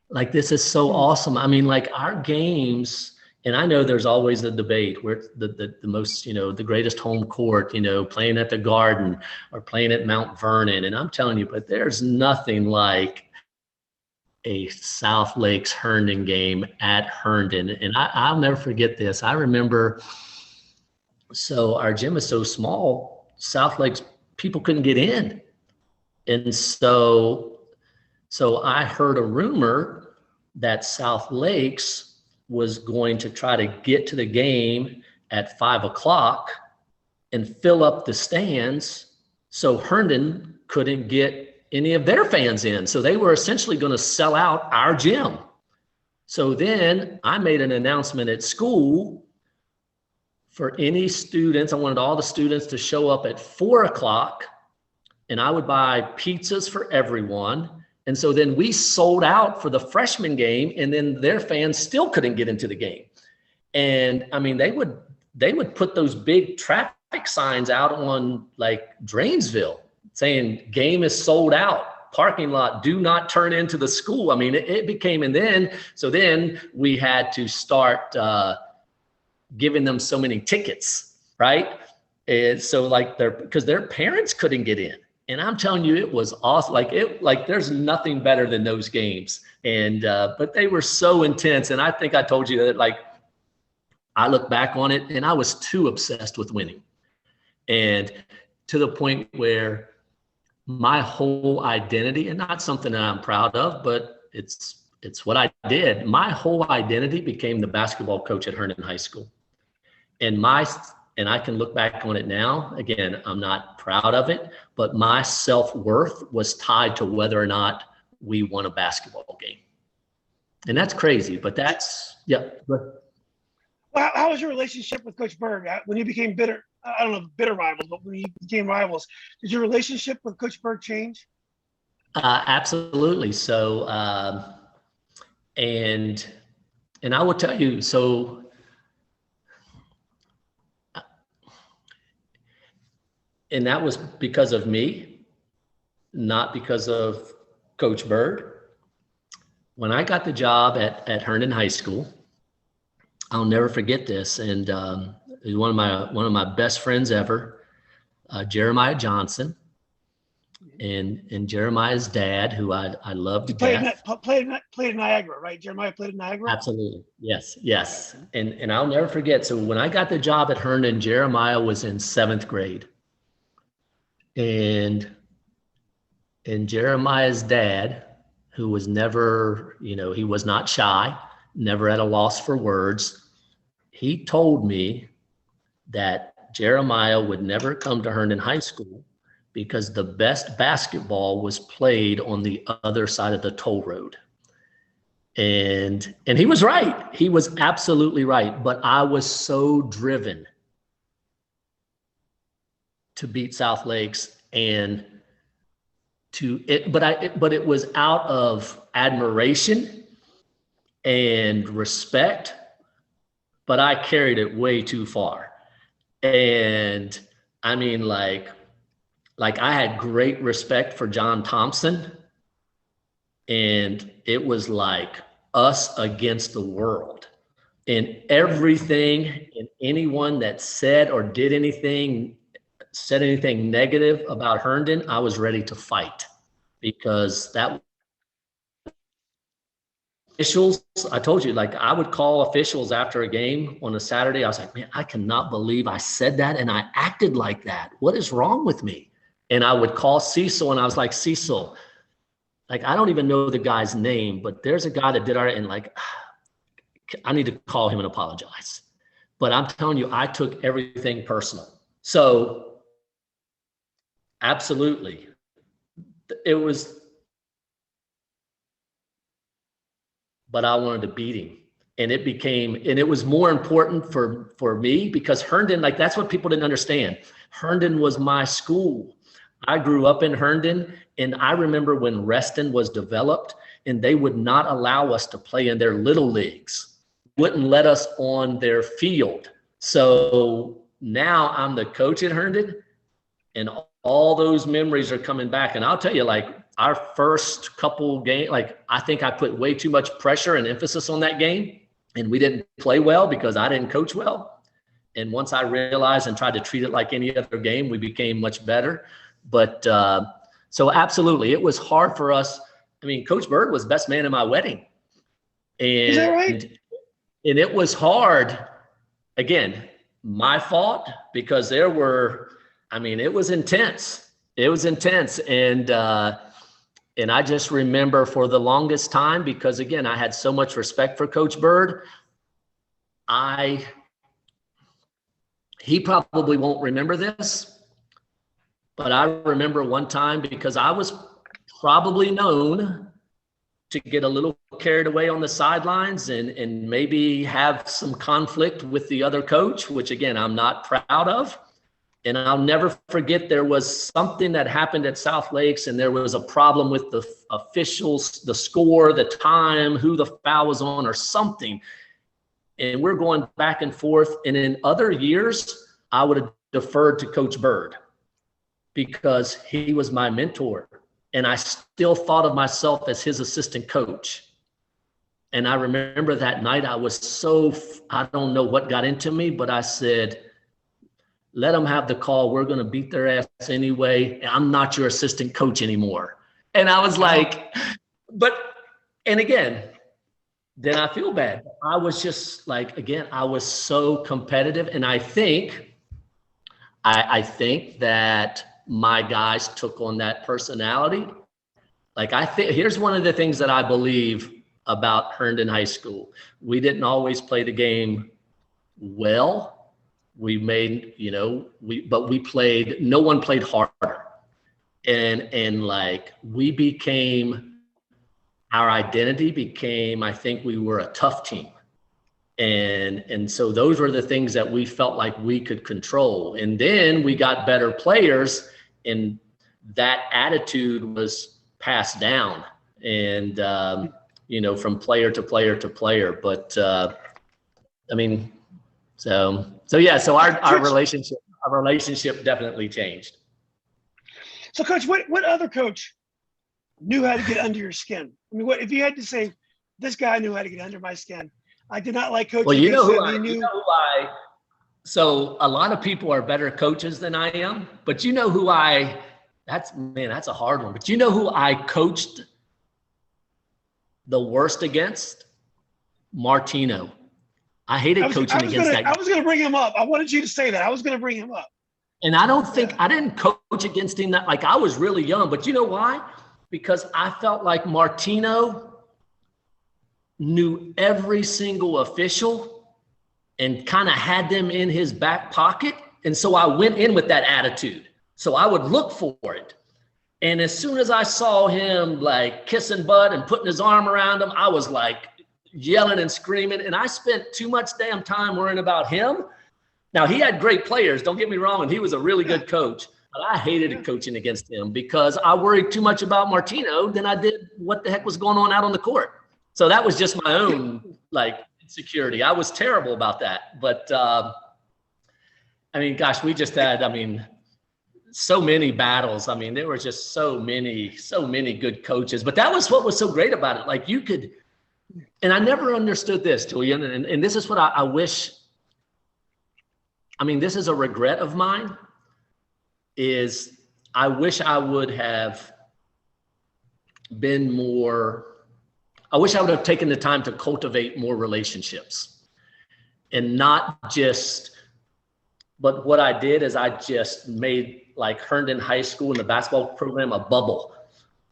Like, this is so awesome. I mean, like, our games. And I know there's always a debate where the most, the greatest home court, playing at the Garden or playing at Mount Vernon. And I'm telling you, but there's nothing like a South Lakes Herndon game at Herndon. And I'll never forget this. I remember, so our gym is so small, South Lakes people couldn't get in. And so I heard a rumor that South Lakes was going to try to get to the game at 5:00 and fill up the stands so Herndon couldn't get any of their fans in. So they were essentially going to sell out our gym. So then I made an announcement at school for any students. I wanted all the students to show up at 4:00, and I would buy pizzas for everyone. And so then we sold out for the freshman game, and then their fans still couldn't get into the game. And I mean, they would put those big traffic signs out on like Drainsville saying game is sold out, parking lot, do not turn into the school. I mean, it became, so then we had to start giving them so many tickets, right? And so because their parents couldn't get in. And I'm telling you, it was awesome. Like there's nothing better than those games. And, but they were so intense. And I think I told you that, like, I look back on it and I was too obsessed with winning. And to the point where my whole identity, and not something that I'm proud of, but it's what I did. My whole identity became the basketball coach at Herndon High School. And I can look back on it now. Again, I'm not proud of it, but my self-worth was tied to whether or not we won a basketball game. And that's crazy, but Well, how was your relationship with Coach Berg when you became bitter? I don't know, bitter rivals, but when you became rivals, did your relationship with Coach Berg change? Absolutely. So, and I will tell you, so and that was because of me, not because of Coach Bird. When I got the job at Herndon High School, I'll never forget this. And it was one of my best friends ever, Jeremiah Johnson, and Jeremiah's dad, who I loved to death. Played at Niagara, right? Jeremiah played at Niagara? Absolutely. Yes. And I'll never forget. So when I got the job at Herndon, Jeremiah was in 7th grade. And Jeremiah's dad, who was never, he was not shy, never at a loss for words, he told me that Jeremiah would never come to Herndon High School because the best basketball was played on the other side of the toll road. And he was right. He was absolutely right. But I was so driven to beat South Lakes but it was out of admiration and respect but I carried it way too far. And I mean, like I had great respect for John Thompson, and it was like us against the world. And everything and anyone that said or did anything, said anything negative about Herndon, I was ready to fight, because that officials, I told you, like I would call officials after a game on a Saturday. I was like, man, I cannot believe I said that and I acted like that. What is wrong with me? And I would call Cecil and I was like, Cecil, like, I don't even know the guy's name, but there's a guy that did our, and like, I need to call him and apologize. But I'm telling you, I took everything personal. So absolutely. It was, but I wanted to beat him. And it became, and it was more important for me, because Herndon, like, that's what people didn't understand. Herndon was my school. I grew up in Herndon, and I remember when Reston was developed and they would not allow us to play in their little leagues, wouldn't let us on their field. So now I'm the coach at Herndon, and all those memories are coming back. And I'll tell you, like, our first couple games, like, I think I put way too much pressure and emphasis on that game, and we didn't play well because I didn't coach well. And once I realized and tried to treat it like any other game, we became much better. But so absolutely, it was hard for us. I mean, Coach Bird was best man at my wedding. And, is that right? And it was hard. Again, my fault, because there were, I mean, it was intense. It was intense. And I just remember for the longest time, because again, I had so much respect for Coach Bird. He probably won't remember this, but I remember one time, because I was probably known to get a little carried away on the sidelines and maybe have some conflict with the other coach, which again, I'm not proud of. And I'll never forget, there was something that happened at South Lakes, and there was a problem with the officials, the score, the time, who the foul was on or something. And we're going back and forth. And in other years, I would have deferred to Coach Bird, because he was my mentor. And I still thought of myself as his assistant coach. And I remember that night, I was so, I don't know what got into me, but I said, let them have the call. We're going to beat their ass anyway. I'm not your assistant coach anymore. And I was like, and again, then I feel bad. I was just like, again, I was so competitive. And I think that my guys took on that personality. Like, I think here's one of the things that I believe about Herndon High School. We didn't always play the game well. We made, but we played, no one played harder. And like, we became, our identity became, I think we were a tough team. And so those were the things that we felt like we could control. And then we got better players, and that attitude was passed down, and, from player to player to player. But I mean, so our relationship definitely changed. So Coach, what other coach knew how to get under your skin? I mean, what if you had to say, this guy knew how to get under my skin? I did not like coaching. Well, so a lot of people are better coaches than I am, but that's a hard one. But you know who I coached the worst against? Martino. I hated coaching against that guy. I was going to bring him up. I wanted you to say that. I was going to bring him up. And I don't think I didn't coach against him like I was really young, but you know why? Because I felt like Martino knew every single official and kind of had them in his back pocket. And so I went in with that attitude. So I would look for it. And as soon as I saw him like kissing butt and putting his arm around him, I was like yelling and screaming. And I spent too much damn time worrying about him. Now, he had great players, don't get me wrong, and he was a really good coach. But I hated coaching against him because I worried too much about Martino than I did what the heck was going on out on the court. So that was just my own security. I was terrible about that. But I mean, gosh, we just had, I mean, so many battles. I mean, there were just so many good coaches. But that was what was so great about it. Like you could, and I never understood this, Julian, and this is what I wish. I mean, this is a regret of mine, is I wish I would have been more, I wish I would have taken the time to cultivate more relationships and not just, but what I did is I just made like Herndon High School and the basketball program a bubble.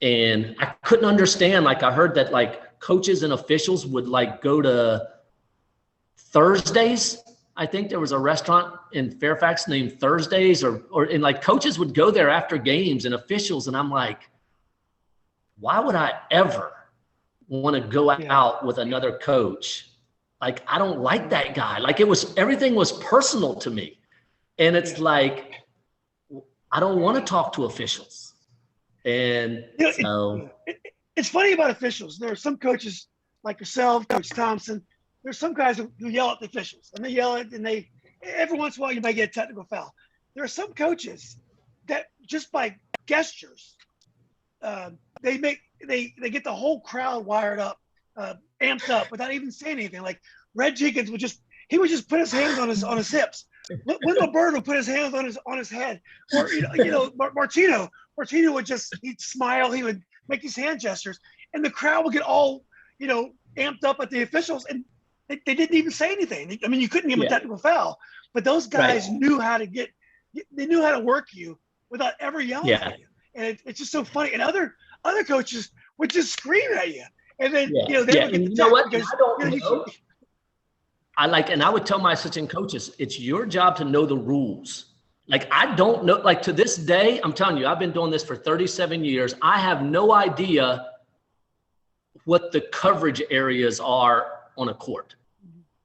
And I couldn't understand, like I heard that like coaches and officials would like go to Thursdays. I think there was a restaurant in Fairfax named Thursdays and like coaches would go there after games and officials. And I'm like, why would I ever want to go out with another coach? Like, I don't like that guy. Like everything was personal to me. And it's like, I don't want to talk to officials. And it's funny about officials. There are some coaches like yourself, Coach Thompson. There's some guys who yell at the officials, and they yell at, and every once in a while you might get a technical foul. There are some coaches that just by gestures, they get the whole crowd wired up, amped up without even saying anything. Like Red Jenkins would just put his hands on his hips. Wendell Bird would put his hands on his head, or Martino he'd smile, he would make these hand gestures, and the crowd would get all amped up at the officials, and they didn't even say anything. I mean, you couldn't give them a technical foul, but those guys knew how to work you without ever yelling at you, and it's just so funny. And other coaches would just scream at you, and then they would get you know what? Because, I don't know. And I would tell my assistant coaches, it's your job to know the rules. Like, I don't know, like to this day, I'm telling you, I've been doing this for 37 years. I have no idea what the coverage areas are on a court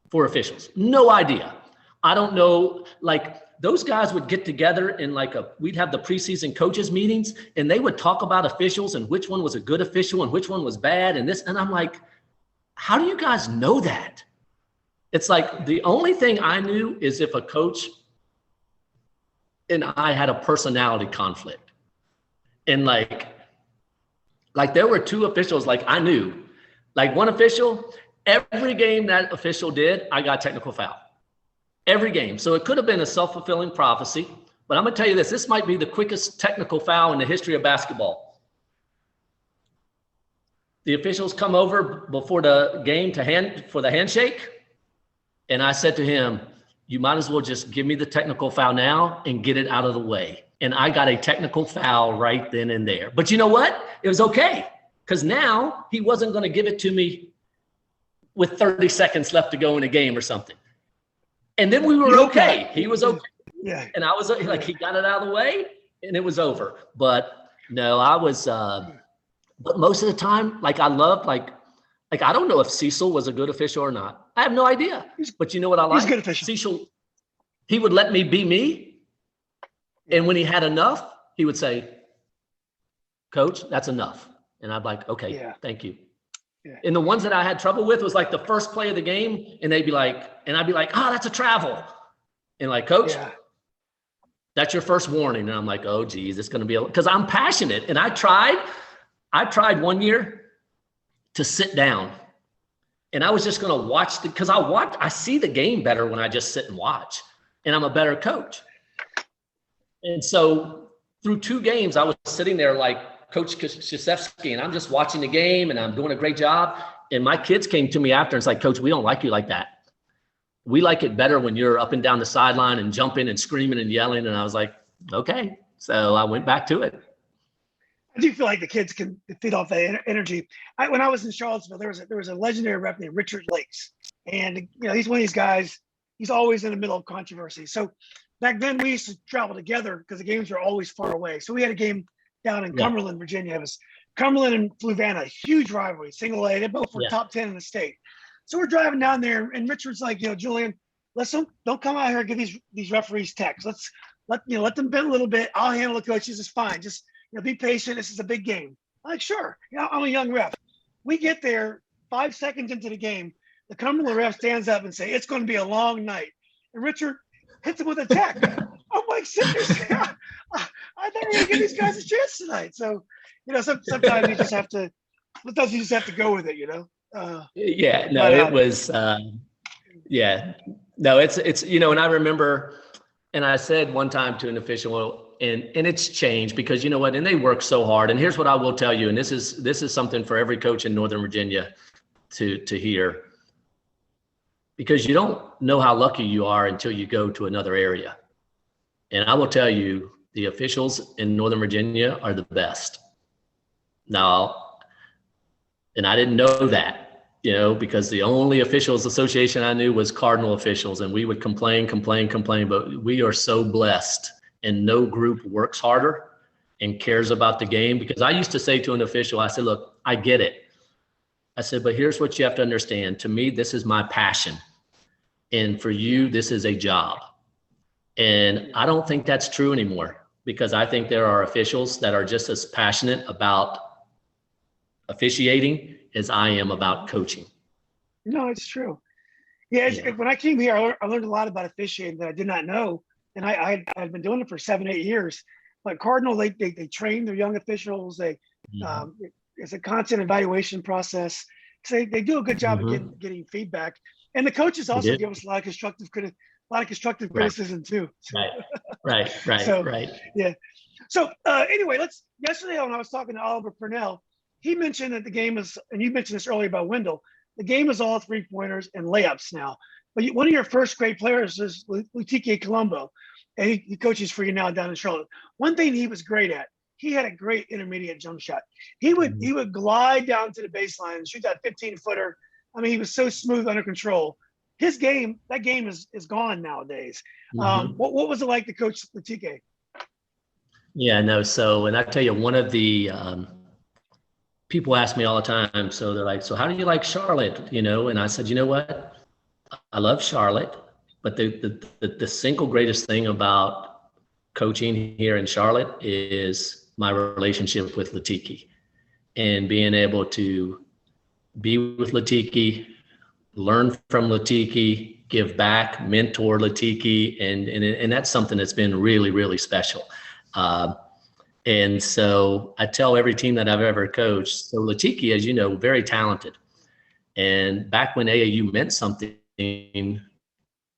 for officials. No idea. I don't know, like those guys would get together in we'd have the preseason coaches meetings, and they would talk about officials and which one was a good official and which one was bad and this. And I'm like, how do you guys know that? It's like the only thing I knew is if a coach and I had a personality conflict. And like there were two officials, like I knew, like one official, every game that official did, I got technical foul. Every game. So it could have been a self-fulfilling prophecy, but I'm gonna tell you this might be the quickest technical foul in the history of basketball. The officials come over before the game for the handshake. And I said to him, you might as well just give me the technical foul now and get it out of the way. And I got a technical foul right then and there. But you know what? It was okay, because now he wasn't going to give it to me with 30 seconds left to go in a game or something. And then we were okay. He was okay. Yeah. And I was like, he got it out of the way and it was over. But no, I was, but most of the time, like I loved, like I don't know if Cecil was a good official or not. I have no idea. But you know what I like? He's a good official. Cecil, he would let me be me. And when he had enough, he would say, Coach, that's enough. And I'd be like, okay, thank you. Yeah. And the ones that I had trouble with was like the first play of the game, and they'd be like, and I'd be like, that's a travel. And like, Coach, that's your first warning. And I'm like, oh geez, it's going to be, because I'm passionate. And I tried one year to sit down, and I was just going to watch because I see the game better when I just sit and watch, and I'm a better coach. And so through 2 games, I was sitting there like Coach Krzyzewski, and I'm just watching the game and I'm doing a great job. And my kids came to me after and it's like, Coach, we don't like you like that. We like it better when you're up and down the sideline and jumping and screaming and yelling. And I was like, okay. So I went back to it. I do feel like the kids can feed off that energy. When I was in Charlottesville, there was a legendary ref named Richard Lakes, and he's one of these guys. He's always in the middle of controversy. So back then we used to travel together because the games were always far away. So we had a game down in Cumberland, Virginia. It was Cumberland and Fluvanna, huge rivalry, single A. They both were top 10 in the state. So we're driving down there, and Richard's like, Julian, don't come out here and give these referees texts. Let them bend a little bit. I'll handle the coaches. It's fine. Just be patient. This is a big game. I'm like, sure. I'm a young ref. We get there 5 seconds into the game. the Cumberland ref stands up and say, it's going to be a long night. And Richard hits him with a tech. I'm like, sitting there saying, I thought we were going to give these guys a chance tonight. So, sometimes you just have to go with it, It was, no, it's, and I remember, and I said one time to an official, and it's changed because you know what, and they work so hard. And here's what I will tell you, and this is something for every coach in Northern Virginia to hear, because you don't know how lucky you are until you go to another area. And I will tell you, the officials in Northern Virginia are the best. Now, and I didn't know that, because the only officials association I knew was Cardinal officials, and we would complain, but we are so blessed, and no group works harder and cares about the game. Because I used to say to an official, I said, look, I get it. I said, but here's what you have to understand. To me, this is my passion. And for you, this is a job. And I don't think that's true anymore, because I think there are officials that are just as passionate about officiating as I am about coaching. No, it's true. Yeah. When I came here, I learned a lot about officiating that I did not know. And I'd been doing it for 7-8 years. But Cardinal, they train their young officials. It's a constant evaluation process. So they do a good job of getting feedback. And the coaches also give us a lot of constructive criticism too. So. Right. Yeah. So anyway, yesterday when I was talking to Oliver Purnell, he mentioned that the game is, and you mentioned this earlier about Wendell, the game is all 3-pointers and layups now. But one of your first great players is Lutike Colombo, and he coaches for you now down in Charlotte. One thing he was great at, he had a great intermediate jump shot. He would glide down to the baseline and shoot that 15-footer. I mean, he was so smooth, under control. That game is gone nowadays. What was it like to coach Lutike? Yeah, no. So, and I tell you, one of the people ask me all the time, so they're like, so how do you like Charlotte? And I said, you know what? I love Charlotte, but the single greatest thing about coaching here in Charlotte is my relationship with Lutike, and being able to be with Lutike, learn from Lutike, give back, mentor Lutike, and that's something that's been really, really special. And so I tell every team that I've ever coached, so Lutike, as you know, very talented. And back when AAU meant something,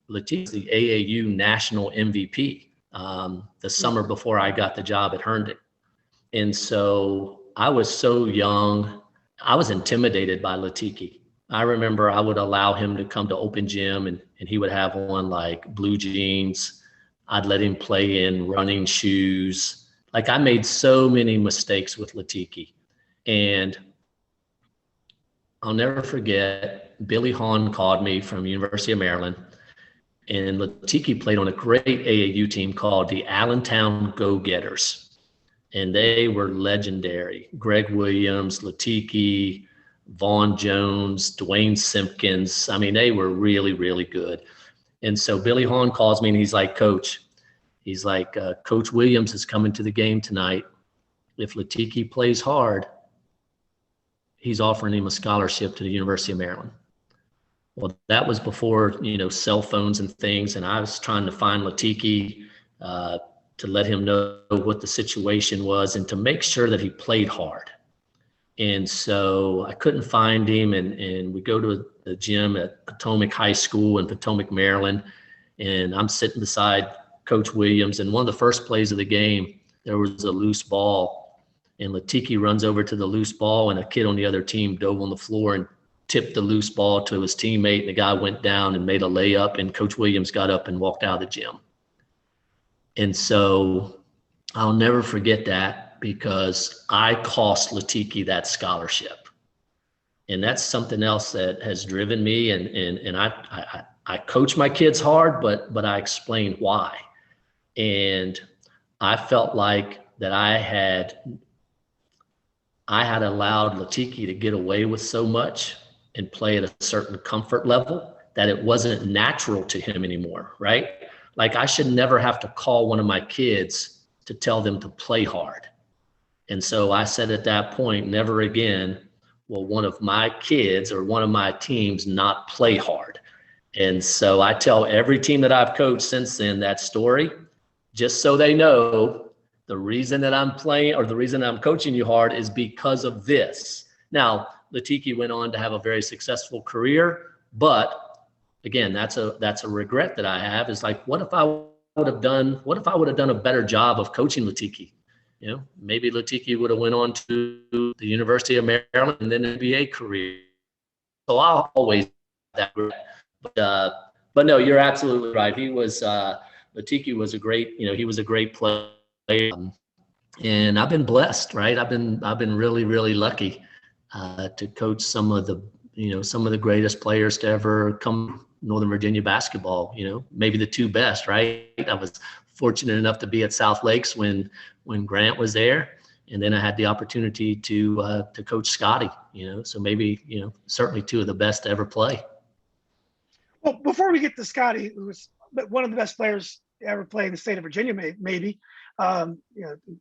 Lutike is the AAU national MVP the summer before I got the job at Herndon. And so I was so young, I was intimidated by Lutike. I remember I would allow him to come to open gym, and he would have on like blue jeans. I'd let him play in running shoes. Like, I made so many mistakes with Lutike. And I'll never forget, Billy Hahn called me from University of Maryland, and Lutike played on a great AAU team called the Allentown Go-Getters. And they were legendary. Greg Williams, Lutike, Vaughn Jones, Dwayne Simpkins. I mean, they were really, really good. And so Billy Hahn calls me and he's like, Coach, Coach Williams is coming to the game tonight. If Lutike plays hard, he's offering him a scholarship to the University of Maryland. Well, that was before, cell phones and things. And I was trying to find Lutike to let him know what the situation was and to make sure that he played hard. And so I couldn't find him. And we go to the gym at Potomac High School in Potomac, Maryland. And I'm sitting beside Coach Williams. And one of the first plays of the game, there was a loose ball. And Lutike runs over to the loose ball, and a kid on the other team dove on the floor and tipped the loose ball to his teammate. And the guy went down and made a layup. And Coach Williams got up and walked out of the gym. And so I'll never forget that, because I cost Lutike that scholarship. And that's something else that has driven me. And I coach my kids hard, but I explain why. And I felt like that I had allowed Lutike to get away with so much and play at a certain comfort level that it wasn't natural to him anymore, right? Like, I should never have to call one of my kids to tell them to play hard. And so I said at that point, never again will one of my kids or one of my teams not play hard? And so I tell every team that I've coached since then that story, just so they know the reason that I'm playing or the reason I'm coaching you hard is because of this. Now, Latiki went on to have a very successful career, but again, that's a regret that I have, is like, what if I would have done a better job of coaching Latiki? You know, maybe Latiki would have went on to the University of Maryland and then an NBA career. So I'll always have that regret. But no, you're absolutely right. He was Latiki was a great, he was a great player. And I've been blessed, right? I've been really, really lucky to coach some of the greatest players to ever come Northern Virginia basketball, maybe the two best, right? I was fortunate enough to be at South Lakes when Grant was there. And then I had the opportunity to coach Scottie, so maybe, certainly two of the best to ever play. Well, before we get to Scottie, who was one of the best players to ever play in the state of Virginia, maybe,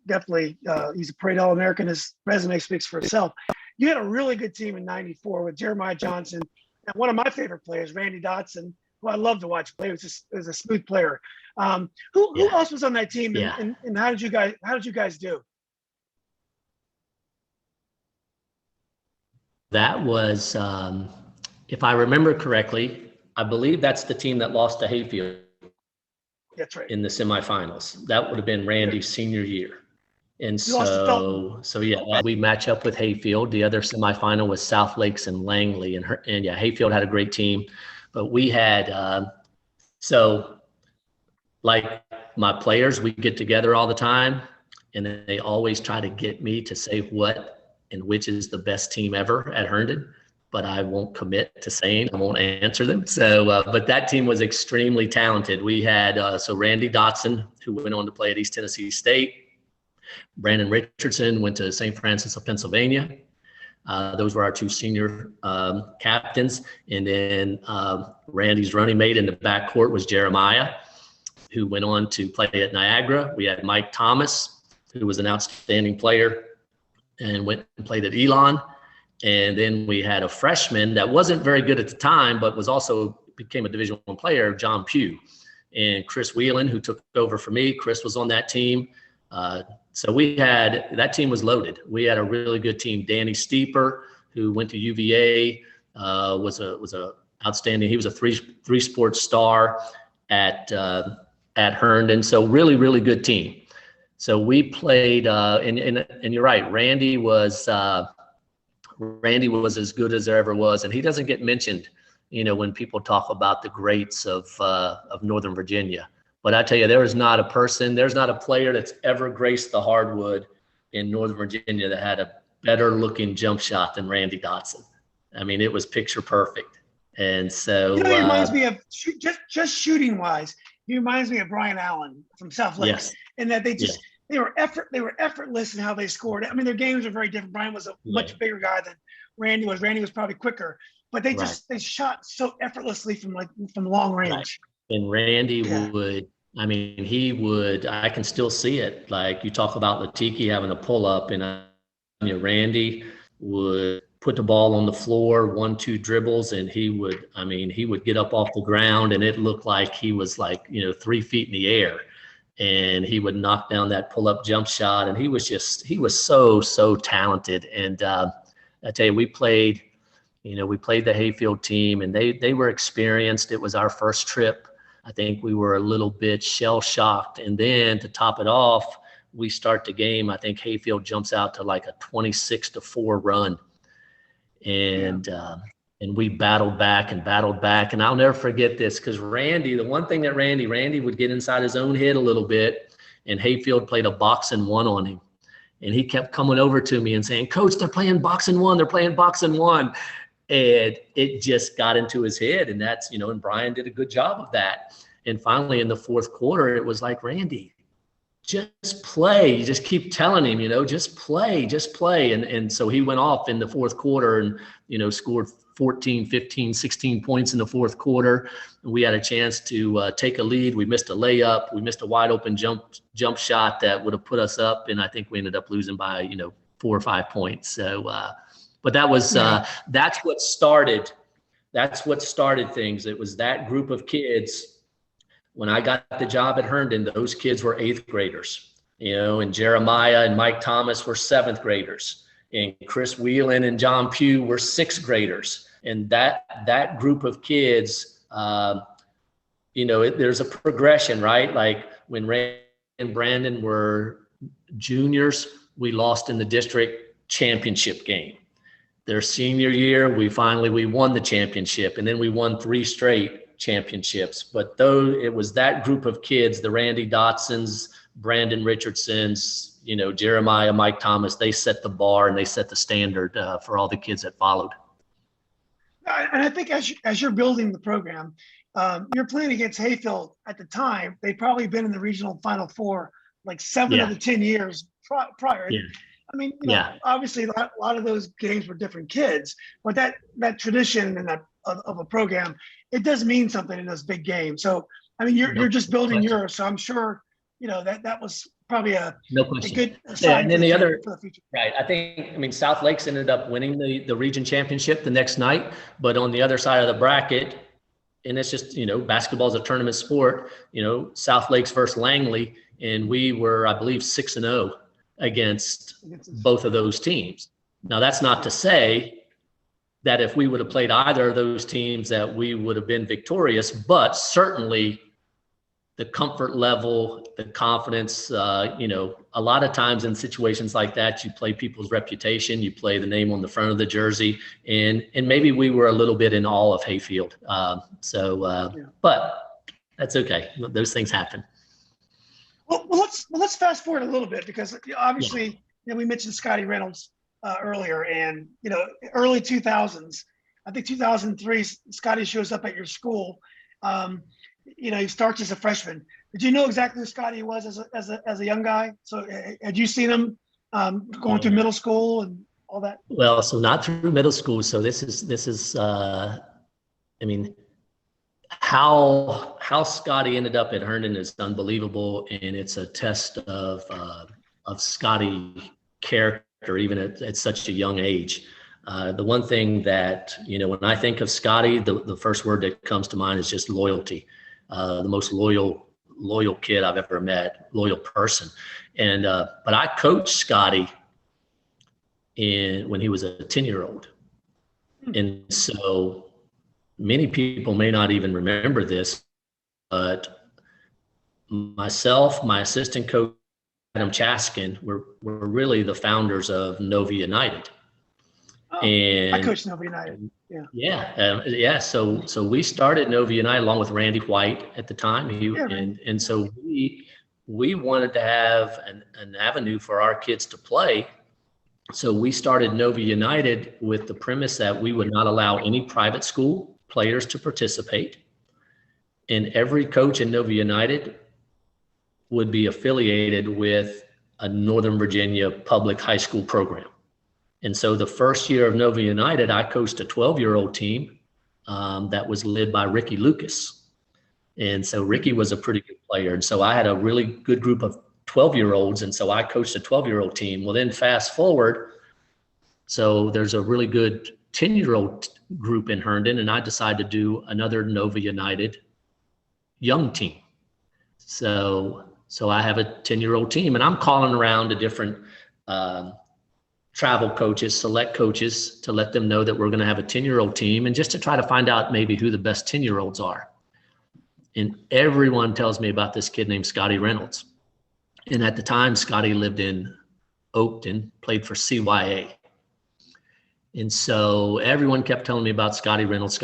definitely he's a parade All-American. His resume speaks for itself. You had a really good team in '94 with Jeremiah Johnson and one of my favorite players, Randy Dotson, who I love to watch play. He was a smooth player. Who else was on that team, and how did you guys do? That was, if I remember correctly, I believe that's the team that lost to Hayfield. That's right. In the semifinals. That would have been Randy's senior year. And so we match up with Hayfield. The other semifinal was South Lakes and Langley, and Hayfield had a great team, but we had so like my players, we get together all the time, and they always try to get me to say what and which is the best team ever at Herndon, but I won't commit to saying, I won't answer them. So, but that team was extremely talented. We had, Randy Dotson, who went on to play at East Tennessee State. Brandon Richardson went to St. Francis of Pennsylvania. Those were our two senior captains. And then Randy's running mate in the backcourt was Jeremiah, who went on to play at Niagara. We had Mike Thomas, who was an outstanding player and went and played at Elon. And then we had a freshman that wasn't very good at the time, but became a Division I player, John Pugh. And Chris Whelan, who took over for me. Chris was on that team. So that team was loaded. We had a really good team. Danny Steeper, who went to UVA, was a outstanding. He was a three sports star at Herndon. So really, really good team. So we played, and you're right. Randy was as good as there ever was, and he doesn't get mentioned, when people talk about the greats of Northern Virginia. But I tell you, there's not a player that's ever graced the hardwood in Northern Virginia that had a better looking jump shot than Randy Dotson. I mean, it was picture perfect. And so he reminds me of just shooting wise. He reminds me of Brian Allen from South Lakes, in that they were effortless in how they scored. I mean, their games are very different. Brian was a much bigger guy than Randy was. Randy was probably quicker, but they shot so effortlessly from long range. Right. And Randy I can still see it. Like you talk about Latiki having a pull up, and Randy would put the ball on the floor, 1-2 dribbles, and he would get up off the ground, and it looked like he was 3 feet in the air. And he would knock down that pull-up jump shot, and he was so talented. And I tell you, we played the Hayfield team, and they were experienced. It was our first trip. I think we were a little bit shell-shocked, and then to top it off, we start the game. I think Hayfield jumps out to like a 26-4 run, and we battled back, and I'll never forget this, because Randy, the one thing that Randy would get inside his own head a little bit, and Hayfield played a boxing one on him, and he kept coming over to me and saying, "Coach, they're playing boxing one, and it just got into his head, and that's, and Brian did a good job of that. And finally in the fourth quarter, it was like, Randy, just play. You just keep telling him, just play. And so he went off in the fourth quarter and, scored 14, 15, 16 points in the fourth quarter. And we had a chance to take a lead. We missed a layup. We missed a wide open jump shot that would have put us up. And I think we ended up losing by, 4 or 5 points. So, But that was that's what started things. It was that group of kids. When I got the job at Herndon, those kids were 8th graders, and Jeremiah and Mike Thomas were 7th graders, and Chris Whelan and John Pugh were 6th graders. And that group of kids, there's a progression, right? Like when Ray and Brandon were juniors, we lost in the district championship game. Their senior year, we won the championship, and then we won 3 straight championships. But though it was that group of kids, the Randy Dotsons, Brandon Richardsons, Jeremiah, Mike Thomas, they set the bar and they set the standard for all the kids that followed. And I think as you're building the program, you're playing against Hayfield at the time. They'd probably been in the regional Final Four like 7 of the 10 years prior. Yeah. I mean, obviously a lot of those games were different kids, but that tradition and that of a program, it does mean something in those big games. So, I mean, you're just building yours. So I'm sure, that was probably a good sign and then for the future. Right. I mean, South Lakes ended up winning the region championship the next night, but on the other side of the bracket, and it's just, basketball is a tournament sport, South Lakes versus Langley, and we were, I believe, 6-0 against both of those teams. Now, that's not to say that if we would have played either of those teams that we would have been victorious, but certainly the comfort level, the confidence, a lot of times in situations like that, you play people's reputation, you play the name on the front of the jersey, and maybe we were a little bit in awe of Hayfield. But that's okay. Those things happen. Well, let's fast forward a little bit, because obviously, we mentioned Scottie Reynolds earlier, and early 2000s. I think 2003, Scottie shows up at your school. He starts as a freshman. Did you know exactly who Scottie was as a young guy? So had you seen him going through middle school and all that? Well, so not through middle school. So this is I mean, how Scottie ended up at Herndon is unbelievable, and it's a test of Scottie character, even at such a young age. The one thing that, when I think of Scottie, the first word that comes to mind is just loyalty. The most loyal kid I've ever met, loyal person. And but I coached Scottie when he was a 10-year-old. And so many people may not even remember this, but myself, my assistant coach, Adam Chaskin, were really the founders of Nova United. And I coached Nova United. So we started Nova United along with Randy White at the time. And so we wanted to have an avenue for our kids to play. So we started Nova United with the premise that we would not allow any private school players to participate. And every coach in Nova United would be affiliated with a Northern Virginia public high school program. And so the first year of Nova United, I coached a 12-year-old team that was led by Ricky Lucas. And so Ricky was a pretty good player. And so I had a really good group of 12-year-olds. And so I coached a 12-year-old team. Well, then fast forward. So there's a really good 10-year-old group in Herndon, and I decided to do another Nova United young team. So I have a 10-year-old team, and I'm calling around to different travel coaches, select coaches, to let them know that we're going to have a 10-year-old team, and just to try to find out maybe who the best 10-year-olds are. And everyone tells me about this kid named Scottie Reynolds. And at the time, Scottie lived in Oakton, played for CYA. And so everyone kept telling me about Scottie Reynolds.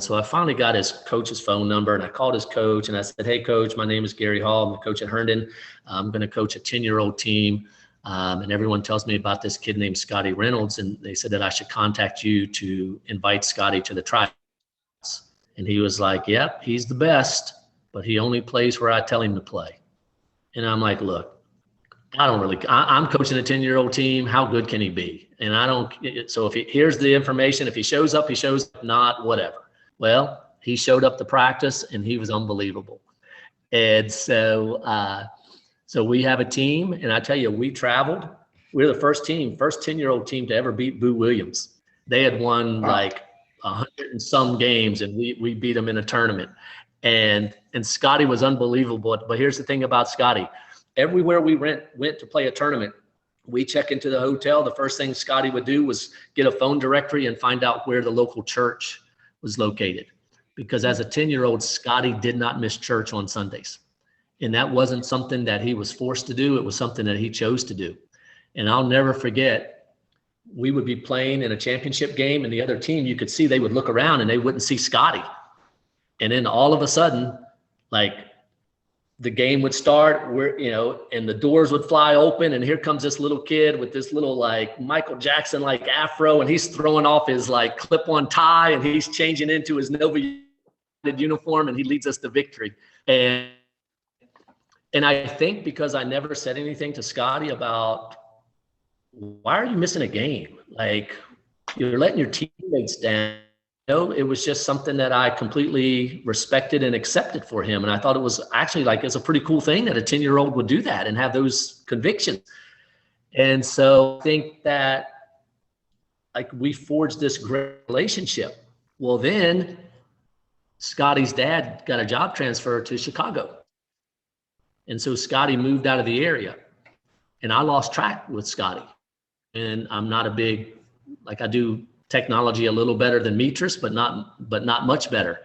So I finally got his coach's phone number, and I called his coach and I said, "Hey coach, my name is Gary Hall. I'm the coach at Herndon. I'm going to coach a 10-year-old team. And everyone tells me about this kid named Scottie Reynolds." And they said that I should contact you to invite Scottie to the tryouts. And he was like, "Yep, he's the best, but he only plays where I tell him to play." And I'm like, "Look, I'm coaching a 10-year-old team. How good can he be? And so if here's the information, if he shows up, he shows up, not whatever." Well, he showed up to practice and he was unbelievable. And so we have a team, and I tell you, we traveled. We're the first 10-year-old team to ever beat Boo Williams. They had won like 100 and some games, and we beat them in a tournament. And Scottie was unbelievable. But here's the thing about Scottie. Everywhere we went to play a tournament, we check into the hotel. The first thing Scottie would do was get a phone directory and find out where the local church was located. Because as a 10-year-old, Scottie did not miss church on Sundays. And that wasn't something that he was forced to do. It was something that he chose to do. And I'll never forget, we would be playing in a championship game, and the other team, you could see they would look around and they wouldn't see Scottie. And then all of a sudden, like, the game would start, and the doors would fly open, and here comes this little kid with this little like Michael Jackson like afro, and he's throwing off his like clip-on tie, and he's changing into his Nova uniform, and he leads us to victory. And I think because I never said anything to Scottie about, why are you missing a game? Like, you're letting your teammates down. It was just something that I completely respected and accepted for him. And I thought it was actually like, it's a pretty cool thing that a 10-year-old would do that and have those convictions. And so I think that like we forged this great relationship. Well, then Scottie's dad got a job transfer to Chicago. And so Scottie moved out of the area, and I lost track with Scottie. And I'm not a big, like, I do technology a little better than Metris, but not much better.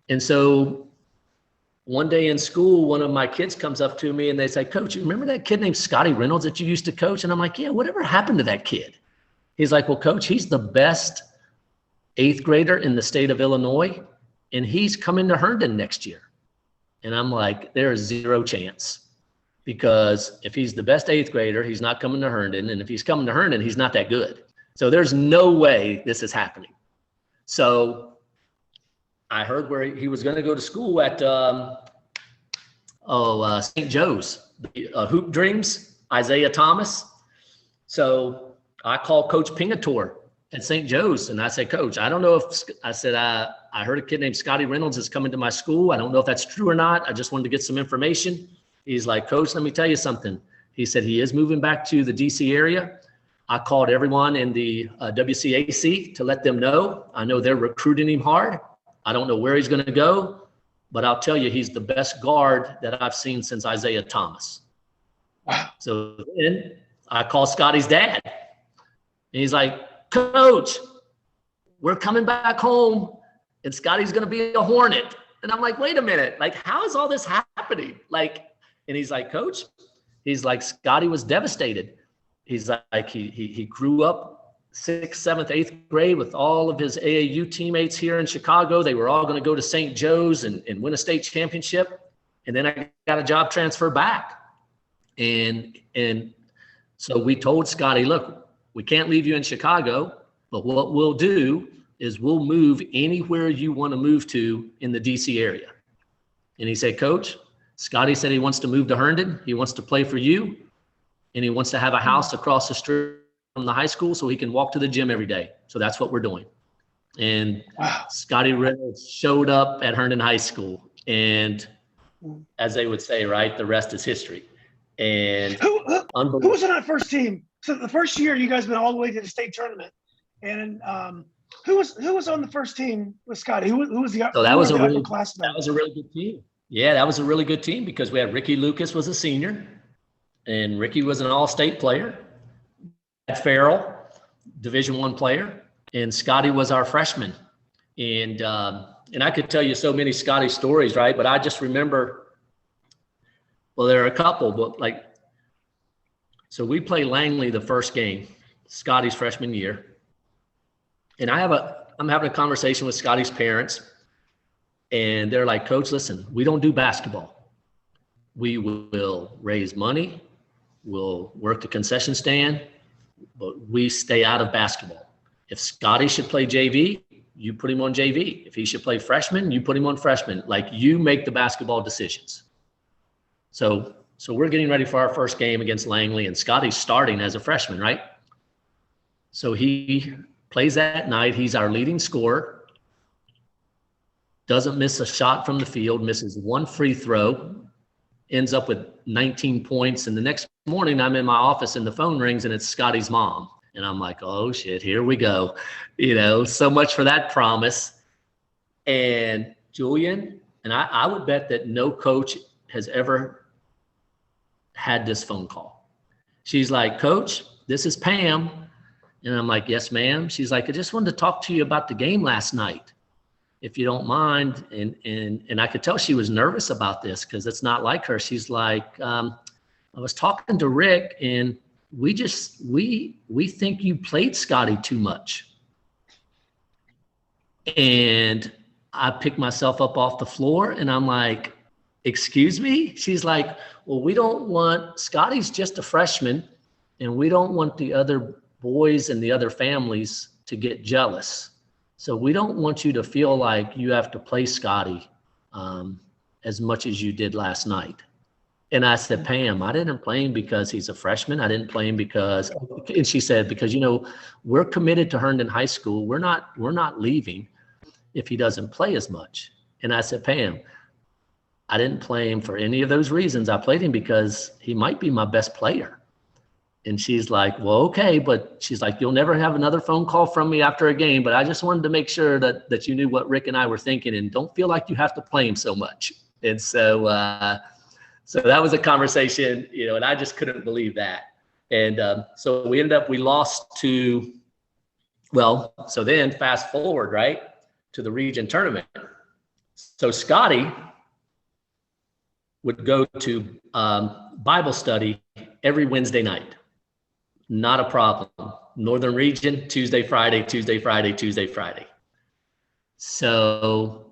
And so one day in school, one of my kids comes up to me and they say, "Coach, you remember that kid named Scottie Reynolds that you used to coach?" And I'm like, "Yeah, whatever happened to that kid?" He's like, "Well, Coach, he's the best 8th grader in the state of Illinois, and he's coming to Herndon next year." And I'm like, there is zero chance, because if he's the best 8th grader, he's not coming to Herndon. And if he's coming to Herndon, he's not that good. So there's no way this is happening. So I heard where he was going to go to school at St. Joe's, Hoop Dreams, Isaiah Thomas. So I called Coach Pingator at St. Joe's, and I said, "Coach, I don't know if," I said, I heard a kid named Scottie Reynolds is coming to my school. I don't know if that's true or not. I just wanted to get some information. He's like, "Coach, let me tell you something." He said he is moving back to the DC area. I called everyone in the WCAC to let them know. I know they're recruiting him hard. I don't know where he's going to go, but I'll tell you, he's the best guard that I've seen since Isaiah Thomas. Wow. So then I called Scottie's dad, and he's like, "Coach, we're coming back home, and Scottie's going to be a Hornet." And I'm like, "Wait a minute, like, how is all this happening?" Like, and he's like, "Coach," he's like, "Scottie was devastated." He's like, he grew up 6th, 7th, 8th grade with all of his AAU teammates here in Chicago. They were all going to go to St. Joe's and win a state championship. And then I got a job transfer back. And so we told Scottie, "Look, we can't leave you in Chicago, but what we'll do is we'll move anywhere you want to move to in the DC area." And he said, "Coach, Scottie said he wants to move to Herndon. He wants to play for you. And he wants to have a house across the street from the high school so he can walk to the gym every day. So that's what we're doing." And Wow. Scottie Reynolds showed up at Herndon High School. And as they would say, right, the rest is history. And Who was on that first team? So the first year you guys went all the way to the state tournament. And who was on the first team with Scottie? Who was the So that was a really good team. Yeah, that was a really good team because we had Ricky Lucas was a senior. And Ricky was an all-state player. Farrell, Division I player, and Scottie was our freshman. And I could tell you so many Scottie stories, right? But I just remember, well, there are a couple, but like, so we play Langley the first game, Scottie's freshman year. And I'm having a conversation with Scottie's parents, and they're like, "Coach, listen, we don't do basketball. We will raise money. We'll work the concession stand, but we stay out of basketball. If Scottie should play JV, you put him on JV. If he should play freshman, you put him on freshman. Like, you make the basketball decisions." So we're getting ready for our first game against Langley, and Scottie's starting as a freshman, right? So he plays that night. He's our leading scorer. Doesn't miss a shot from the field, misses one free throw, ends up with 19 points. And the next morning I'm in my office and the phone rings and it's Scottie's mom. And I'm like, oh shit, here we go. So much for that promise. And Julian, and I would bet that no coach has ever had this phone call. She's like, Coach, this is Pam. And I'm like, yes, ma'am. She's like, I just wanted to talk to you about the game last night, if you don't mind. And I could tell she was nervous about this because it's not like her. She's like, I was talking to Rick, and we think you played Scottie too much. And I picked myself up off the floor, and I'm like, excuse me? She's like, well, we don't want, Scottie's just a freshman, and we don't want the other boys and the other families to get jealous. So we don't want you to feel like you have to play Scottie as much as you did last night. And I said, Pam, I didn't play him because he's a freshman. I didn't play him because, and she said, because, we're committed to Herndon High School. We're not leaving if he doesn't play as much. And I said, Pam, I didn't play him for any of those reasons. I played him because he might be my best player. And she's like, well, okay. But she's like, you'll never have another phone call from me after a game. But I just wanted to make sure that you knew what Rick and I were thinking, and don't feel like you have to play him so much. And so, so that was a conversation, and I just couldn't believe that. And so we lost to, so then fast forward, right, to the region tournament. So Scottie would go to Bible study every Wednesday night. Not a problem. Northern region, Tuesday, Friday, Tuesday, Friday, Tuesday, Friday. So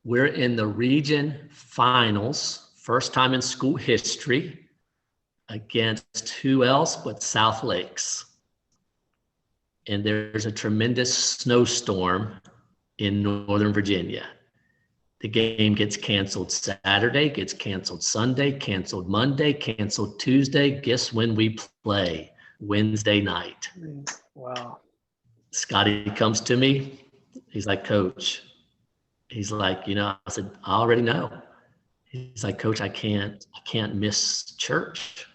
we're in the region finals, first time in school history, against who else but South Lakes. And there's a tremendous snowstorm in Northern Virginia. The game gets canceled Saturday, gets canceled Sunday, canceled Monday, canceled Tuesday. Guess when we play? Wednesday night. Wow. Scottie comes to me. He's like, Coach. He's like, I said, I already know. He's like, Coach, I can't miss church.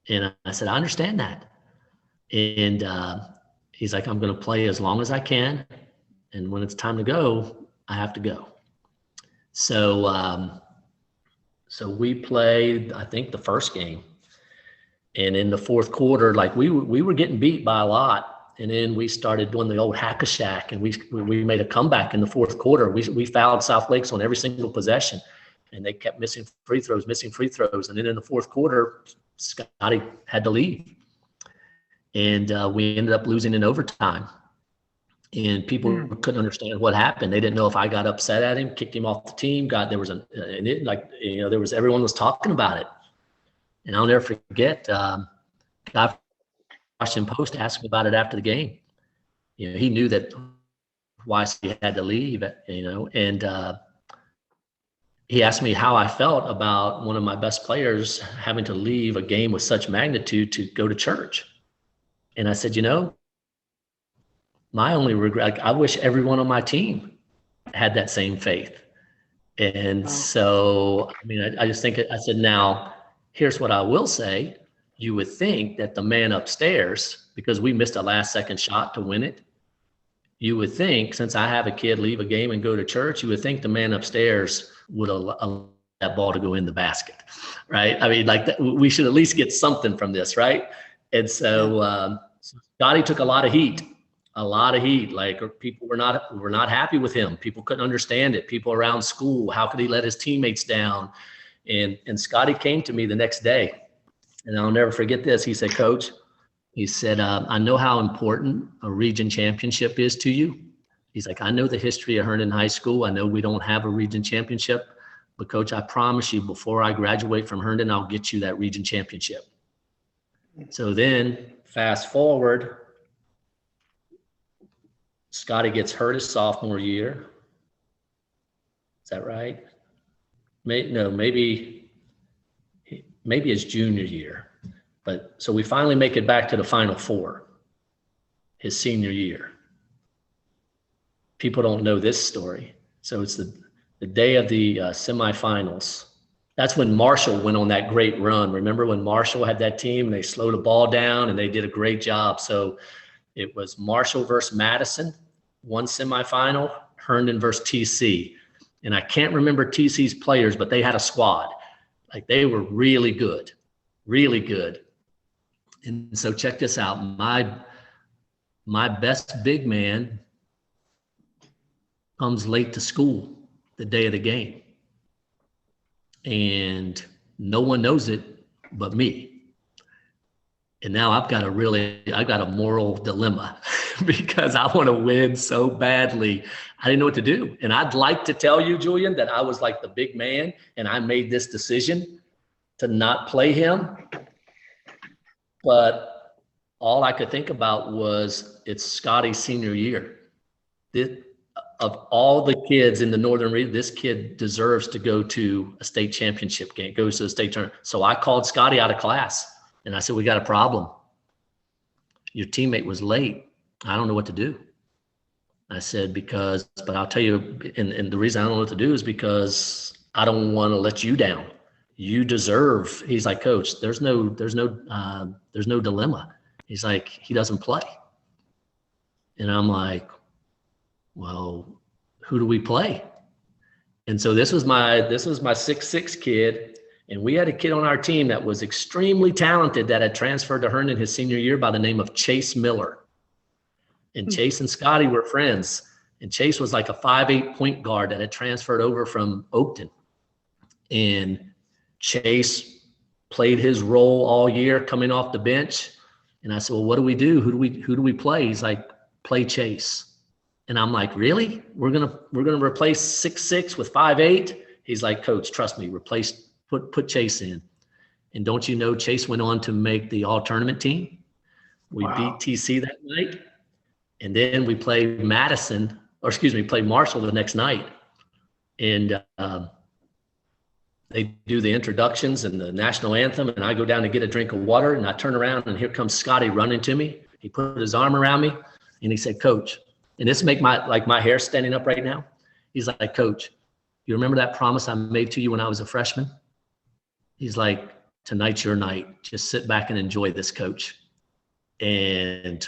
And I said, I understand that. And he's like, I'm going to play as long as I can. And when it's time to go, I have to go. So, so we played, I think, the first game. And in the fourth quarter, like we were getting beat by a lot. And then we started doing the old hack-a-shack, and we made a comeback in the fourth quarter. We fouled South Lakes on every single possession, and they kept missing free throws. And then in the fourth quarter, Scottie had to leave. And we ended up losing in overtime. And people couldn't understand what happened. They didn't know if I got upset at him, kicked him off the team. Everyone was talking about it. And I'll never forget, guy from Washington Post asked me about it after the game. He knew that why he had to leave, and he asked me how I felt about one of my best players having to leave a game with such magnitude to go to church. And I said, my only regret, I wish everyone on my team had that same faith. And so, I just think, I said, now, here's what I will say. You would think that the man upstairs, because we missed a last-second shot to win it, you would think, since I have a kid leave a game and go to church, you would think the man upstairs would allow that ball to go in the basket, right? We should at least get something from this, right? And so Scottie took a lot of heat. Like, people were not happy with him. People couldn't understand it. People around school, how could he let his teammates down? And Scottie came to me the next day, and I'll never forget this. He said, Coach, he said, I know how important a region championship is to you. He's like, I know the history of Herndon High School. I know we don't have a region championship, but Coach, I promise you, before I graduate from Herndon, I'll get you that region championship. So then fast forward, Scottie gets hurt his sophomore year. Is that right? Maybe his junior year. But so we finally make it back to the Final Four his senior year. People don't know this story. So it's the day of the semifinals. That's when Marshall went on that great run. Remember when Marshall had that team and they slowed the ball down and they did a great job. So it was Marshall versus Madison, one semifinal, Herndon versus TC. And I can't remember TC's players, but they had a squad. Like they were really good, really good. And so check this out. My best big man comes late to school the day of the game. And no one knows it but me. And now I've got a moral dilemma because I want to win so badly. I didn't know what to do. And I'd like to tell you, Julian, that I was like the big man and I made this decision to not play him. But all I could think about was it's Scottie's senior year. Of all the kids in the Northern region, this kid deserves to go to a state championship game, goes to the state tournament. So I called Scottie out of class and I said, we got a problem. Your teammate was late. I don't know what to do. I said, but I'll tell you, and the reason I don't know what to do is because I don't want to let you down. You deserve, he's like, Coach, there's no dilemma. He's like, he doesn't play. And I'm like, well, who do we play? And so this was my 6'6" kid. And we had a kid on our team that was extremely talented that had transferred to Herndon his senior year by the name of Chase Miller. And Chase and Scottie were friends. And Chase was like a 5'8" point guard that had transferred over from Oakton. And Chase played his role all year coming off the bench. And I said, well, what do we do? Who do we play? He's like, play Chase. And I'm like, really? We're gonna replace 6'6" with 5'8"? He's like, Coach, trust me, put Chase in. And don't you know, Chase went on to make the all-tournament team. We beat TC that night. And then we played played Marshall the next night. And they do the introductions and the national anthem. And I go down to get a drink of water and I turn around and here comes Scottie running to me. He put his arm around me and he said, Coach, and this make my hair standing up right now. He's like, Coach, you remember that promise I made to you when I was a freshman? He's like, tonight's your night. Just sit back and enjoy this, Coach. And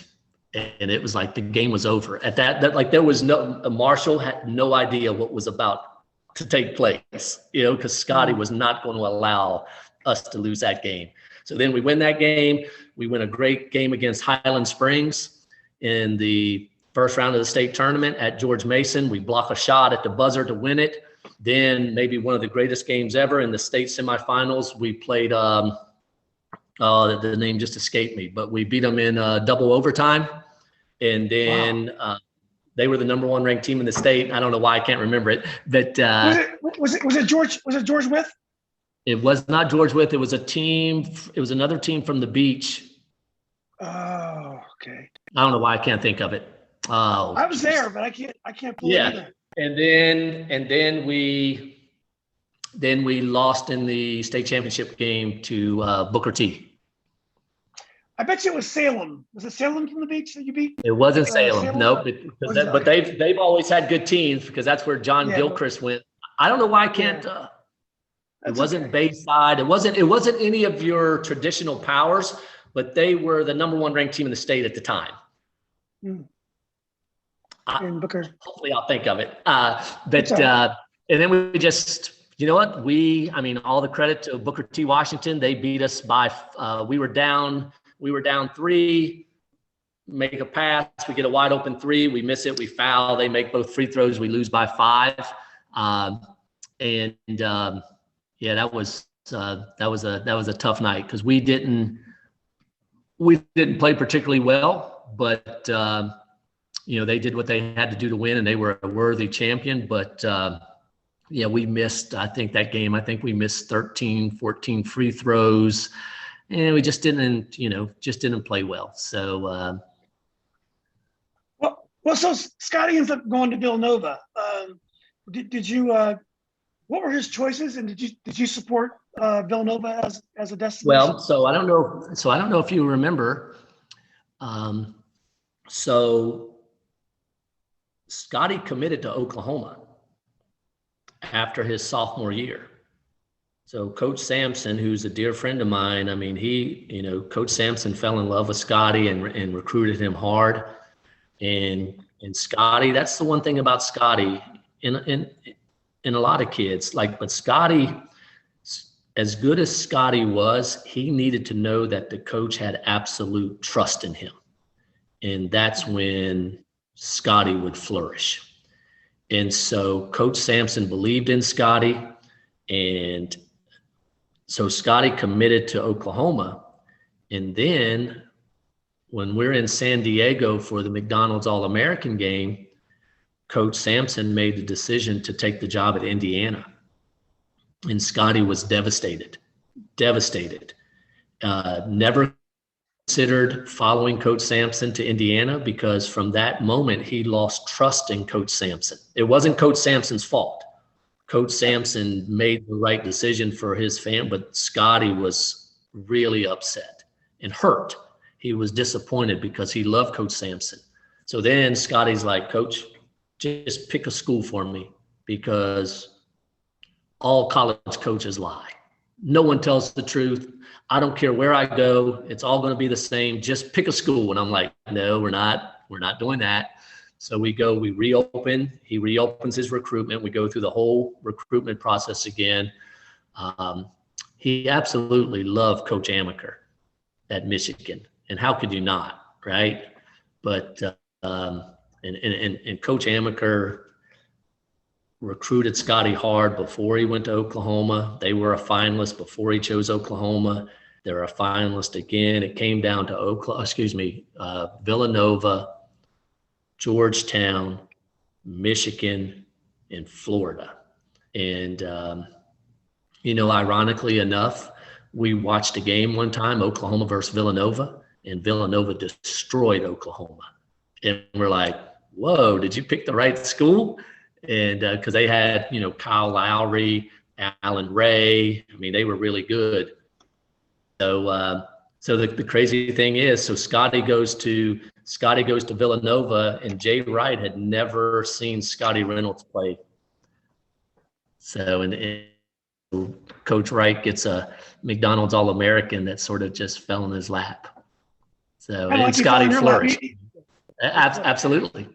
it was like the game was over. At that like there was Marshall had no idea what was about to take place, because Scottie was not going to allow us to lose that game. So then we win that game. We win a great game against Highland Springs in the first round of the state tournament at George Mason. We block a shot at the buzzer to win it. Then maybe one of the greatest games ever in the state semifinals, we played, the name just escaped me, but we beat them in double overtime. And then they were the number one ranked team in the state. I don't know why I can't remember it, but was it George Wythe? It was not George Wythe. It was another team from the beach. Oh, okay. I don't know why I can't think of it. Oh, I was there, but I can't pull it either. And then we lost in the state championship game to Booker T. I bet you it was Salem. Was it Salem from the beach that you beat? It wasn't Salem. Salem? No, but they've always had good teams because that's where John Gilchrist went. I don't know why I can't. It wasn't Bayside. It wasn't any of your traditional powers, but they were the number one ranked team in the state at the time. And Booker. Hopefully I'll think of it. And then we just, you know what? All the credit to Booker T. Washington. They beat us by, we were down 3, make a pass. We get a wide open 3. We miss it. We foul. They make both free throws. We lose by 5. That was a tough night because we didn't play particularly well, but they did what they had to do to win, and they were a worthy champion. But we missed, I think, that game. I think we missed 13, 14 free throws, and we just didn't play well. So, so Scottie ends up going to Villanova. Did you? What were his choices, and did you support Villanova as a destination? Well, so I don't know if you remember. So Scottie committed to Oklahoma after his sophomore year. So Coach Sampson, who's a dear friend of mine, I mean, Coach Sampson fell in love with Scottie and recruited him hard. And Scottie, that's the one thing about Scottie in a lot of kids, but Scottie, as good as Scottie was, he needed to know that the coach had absolute trust in him. And that's when Scottie would flourish. And so Coach Sampson believed in Scottie. And so Scottie committed to Oklahoma. And then when we're in San Diego for the McDonald's All-American game, Coach Sampson made the decision to take the job at Indiana. And Scottie was devastated. Never considered following Coach Sampson to Indiana because from that moment, he lost trust in Coach Sampson. It wasn't Coach Sampson's fault. Coach Sampson made the right decision for his fan, but Scottie was really upset and hurt. He was disappointed because he loved Coach Sampson. So then Scottie's like, Coach, just pick a school for me because all college coaches lie. No one tells the truth. I don't care where I go. It's all going to be the same. Just pick a school. And I'm like, no, we're not doing that. So we reopen. He reopens his recruitment. We go through the whole recruitment process again. He absolutely loved Coach Amaker at Michigan. And how could you not, right? But and Coach Amaker recruited Scottie hard before he went to Oklahoma. They were a finalist before he chose Oklahoma. They're a finalist again. It came down to Villanova, Georgetown, Michigan, and Florida. And, ironically enough, we watched a game one time, Oklahoma versus Villanova, and Villanova destroyed Oklahoma. And we're like, whoa, did you pick the right school? And because they had, Kyle Lowry, Alan Ray. I mean, they were really good. So the crazy thing is, so Scottie goes to Villanova, and Jay Wright had never seen Scottie Reynolds play. So and Coach Wright gets a McDonald's All-American that sort of just fell in his lap. So and Scottie flourished. Absolutely.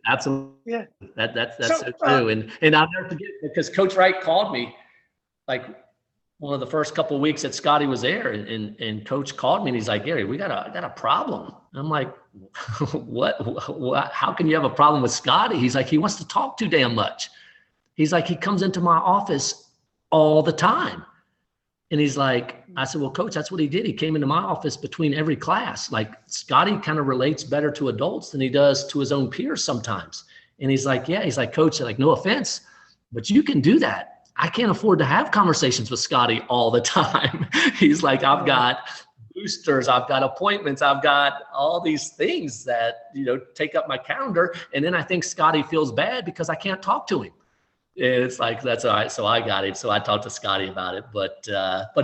Yeah. That's so true. And I'll never forget because Coach Wright called me like one of the first couple of weeks that Scottie was there, and Coach called me and he's like, Gary, I got a problem. I'm like, what? How can you have a problem with Scottie? He's like, he wants to talk too damn much. He's like, he comes into my office all the time. And he's like, I said, well, Coach, that's what he did. He came into my office between every class. Like Scottie kind of relates better to adults than he does to his own peers sometimes. And he's like, yeah, he's like, Coach, like, no offense, but you can do that. I can't afford to have conversations with Scottie all the time. He's like, I've got boosters, I've got appointments, I've got all these things that, take up my calendar. And then I think Scottie feels bad because I can't talk to him. And it's like, that's all right. So I got him. So I talked to Scottie about it, but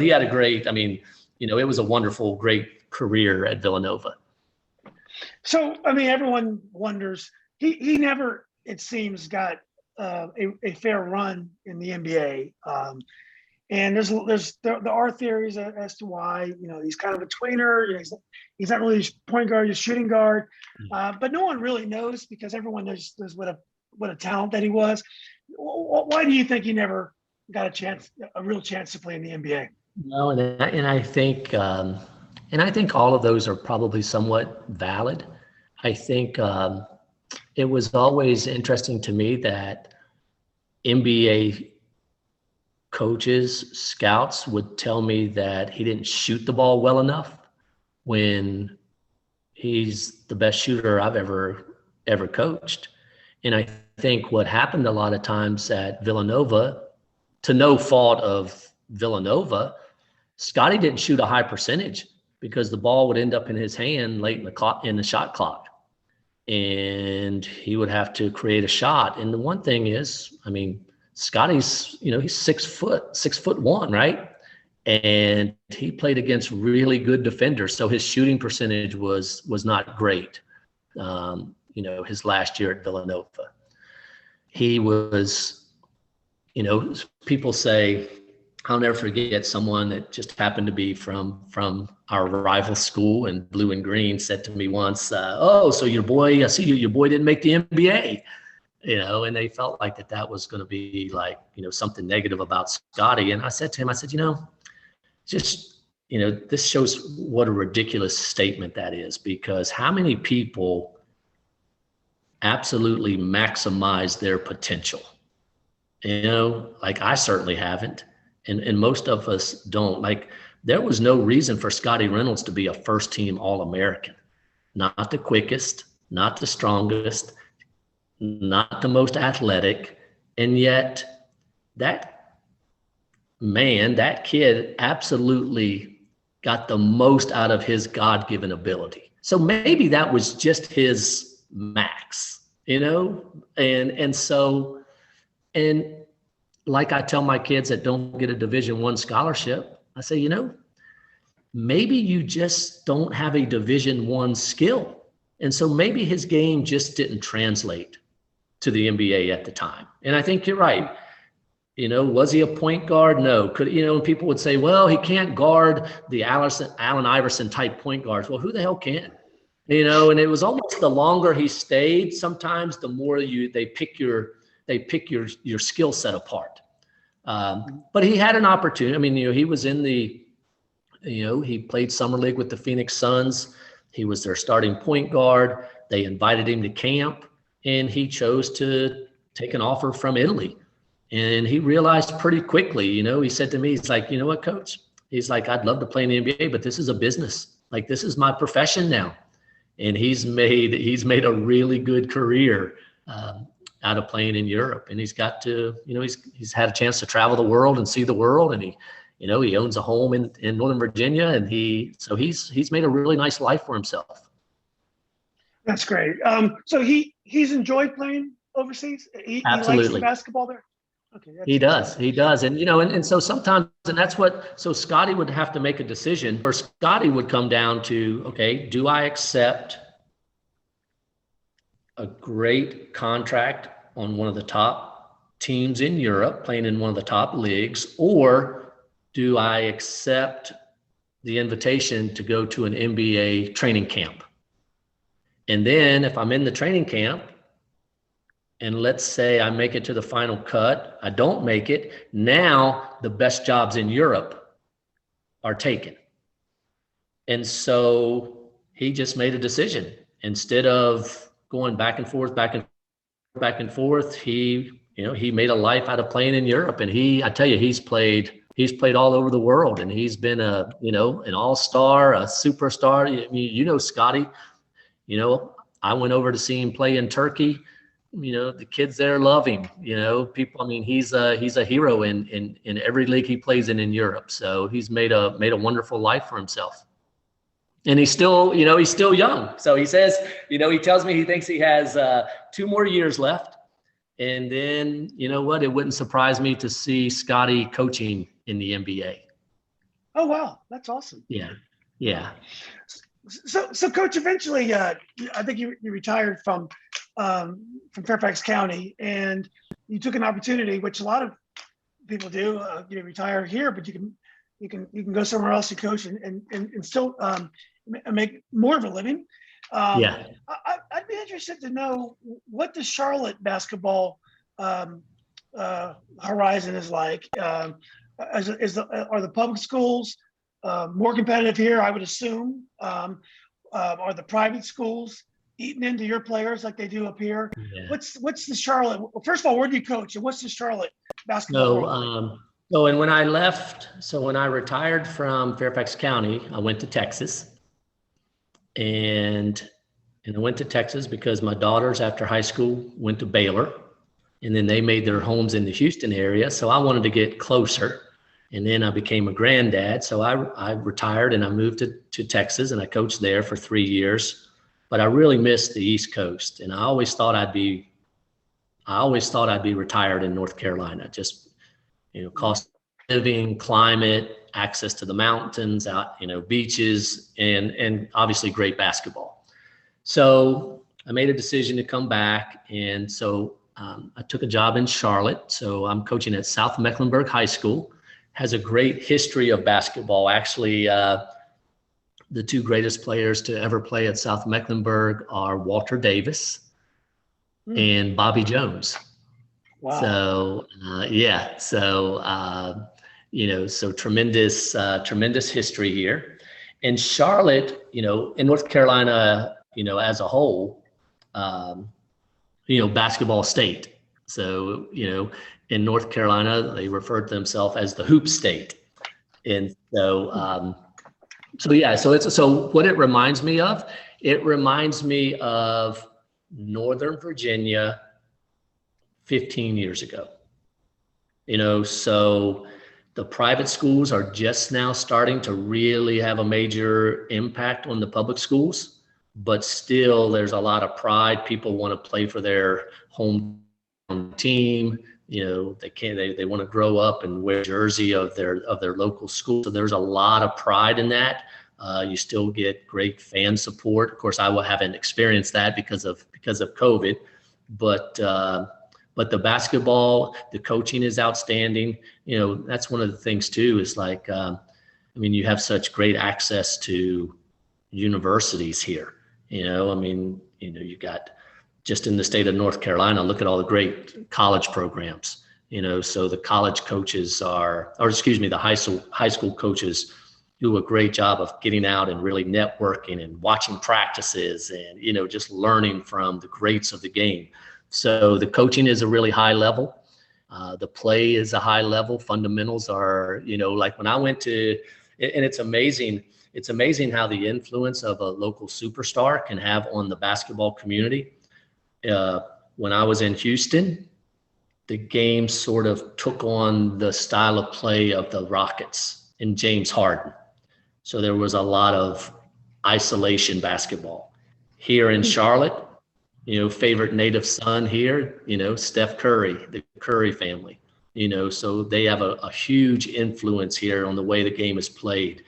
he had a great, it was a wonderful, great career at Villanova. So, everyone wonders, he never, it seems, got a fair run in the NBA. And there are theories as to why, he's kind of a tweener. He's not really a point guard, he's a shooting guard. But no one really knows because everyone knows what a talent that he was. Why do you think he never got a real chance to play in the NBA? No, and I think all of those are probably somewhat valid. I think it was always interesting to me that NBA coaches, scouts would tell me that he didn't shoot the ball well enough when he's the best shooter I've ever coached. And I think what happened a lot of times at Villanova, to no fault of Villanova, Scottie didn't shoot a high percentage because the ball would end up in his hand late in the shot clock. And he would have to create a shot. And the one thing is, Scottie's, he's 6'1", right? And he played against really good defenders. So his shooting percentage was not great. His last year at Villanova. He was, people say, I'll never forget someone that just happened to be from our rival school, and blue and green, said to me once, "Oh, so your boy, I see your boy didn't make the NBA." And they felt like that was going to be like, something negative about Scottie. And I said to him, I said, just, this shows what a ridiculous statement that is, because how many people absolutely maximize their potential? Like I certainly haven't. And most of us don't. Like, there was no reason for Scottie Reynolds to be a first team All-American. Not the quickest, not the strongest, not the most athletic. And yet that kid absolutely got the most out of his God-given ability. So maybe that was just his max, and like I tell my kids that don't get a Division I scholarship, I say, maybe you just don't have a Division I skill. And so maybe his game just didn't translate to the NBA at the time. And I think you're right. Was he a point guard? No. Could, people would say, well, he can't guard the Allen Iverson type point guards. Well, who the hell can? And it was almost the longer he stayed, sometimes the more they pick your skill set apart. But he had an opportunity. I mean, he was in he played summer league with the Phoenix Suns. He was their starting point guard. They invited him to camp, and he chose to take an offer from Italy. And he realized pretty quickly, he said to me, he's like, you know what, coach? He's like, I'd love to play in the NBA, but this is a business. Like, this is my profession now. And he's made a really good career out of playing in Europe. And he's got to, he's had a chance to travel the world and see the world. And he owns a home in Northern Virginia, and he's made a really nice life for himself. That's great. So he's enjoyed playing overseas. He likes the basketball there. Okay. He does. And so sometimes, and that's so Scottie would have to make a decision, or Scottie would come down to, okay, do I accept a great contract on one of the top teams in Europe, playing in one of the top leagues, or do I accept the invitation to go to an NBA training camp? And then if I'm in the training camp, and let's say I make it to the final cut, I don't make it, now the best jobs in Europe are taken. And so he just made a decision. Instead of going back and forth, he made a life out of playing in Europe. And I tell you, he's played all over the world, and he's been an all-star, a superstar. Scottie, I went over to see him play in Turkey. The kids there love him. People. I mean, he's a hero in every league he plays in Europe. So he's made a wonderful life for himself. And he's still young. So he says, he tells me he thinks he has 2 more years left. And then, it wouldn't surprise me to see Scottie coaching in the NBA. Oh wow, that's awesome. Yeah. So Coach, eventually, I think you retired from Fairfax County, and you took an opportunity, which a lot of people do. You retire here, but you can go somewhere else to coach and still make more of a living. I'd be interested to know what the Charlotte basketball horizon is like. Are the public schools more competitive here? I would assume. Are the private schools eating into your players like they do up here? Yeah. What's the Charlotte? Well, first of all, where do you coach, and what's the Charlotte basketball? And when I retired from Fairfax County, I went to Texas, and I went to Texas because my daughters, after high school, went to Baylor, and then they made their homes in the Houston area. So I wanted to get closer. And then I became a granddad. So I retired and I moved to Texas, and I coached there for 3 years. But I really missed the East Coast. And I always thought I'd be retired in North Carolina. Just, cost of living, climate, access to the mountains, beaches, and obviously great basketball. So I made a decision to come back. And so I took a job in Charlotte. So I'm coaching at South Mecklenburg High School. has a great history of basketball. Actually, the two greatest players to ever play at South Mecklenburg are Walter Davis and Bobby Jones. Wow. So so tremendous history here. And Charlotte, in North Carolina, as a whole, basketball state. So, in North Carolina, they refer to themselves as the hoop state. And so, so what it reminds me of Northern Virginia 15 years ago. So the private schools are just now starting to really have a major impact on the public schools, but still there's a lot of pride. People want to play for their home team. They want to grow up and wear a jersey of their local school. So there's a lot of pride in that. You still get great fan support. Of course, haven't experienced that because of COVID, but the basketball, the coaching is outstanding. That's one of the things too, is like, you have such great access to universities here. You got, just in the state of North Carolina, look at all the great college programs. So the college coaches the high school coaches do a great job of getting out and really networking and watching practices and, just learning from the greats of the game. So the coaching is a really high level. The play is a high level. Fundamentals are, like when I went to, and it's amazing how the influence of a local superstar can have on the basketball community. When I was in Houston, the game sort of took on the style of play of the Rockets and James Harden. So there was a lot of isolation basketball. Here in Charlotte, favorite native son here, Steph Curry, the Curry family, so they have a huge influence here on the way the game is played.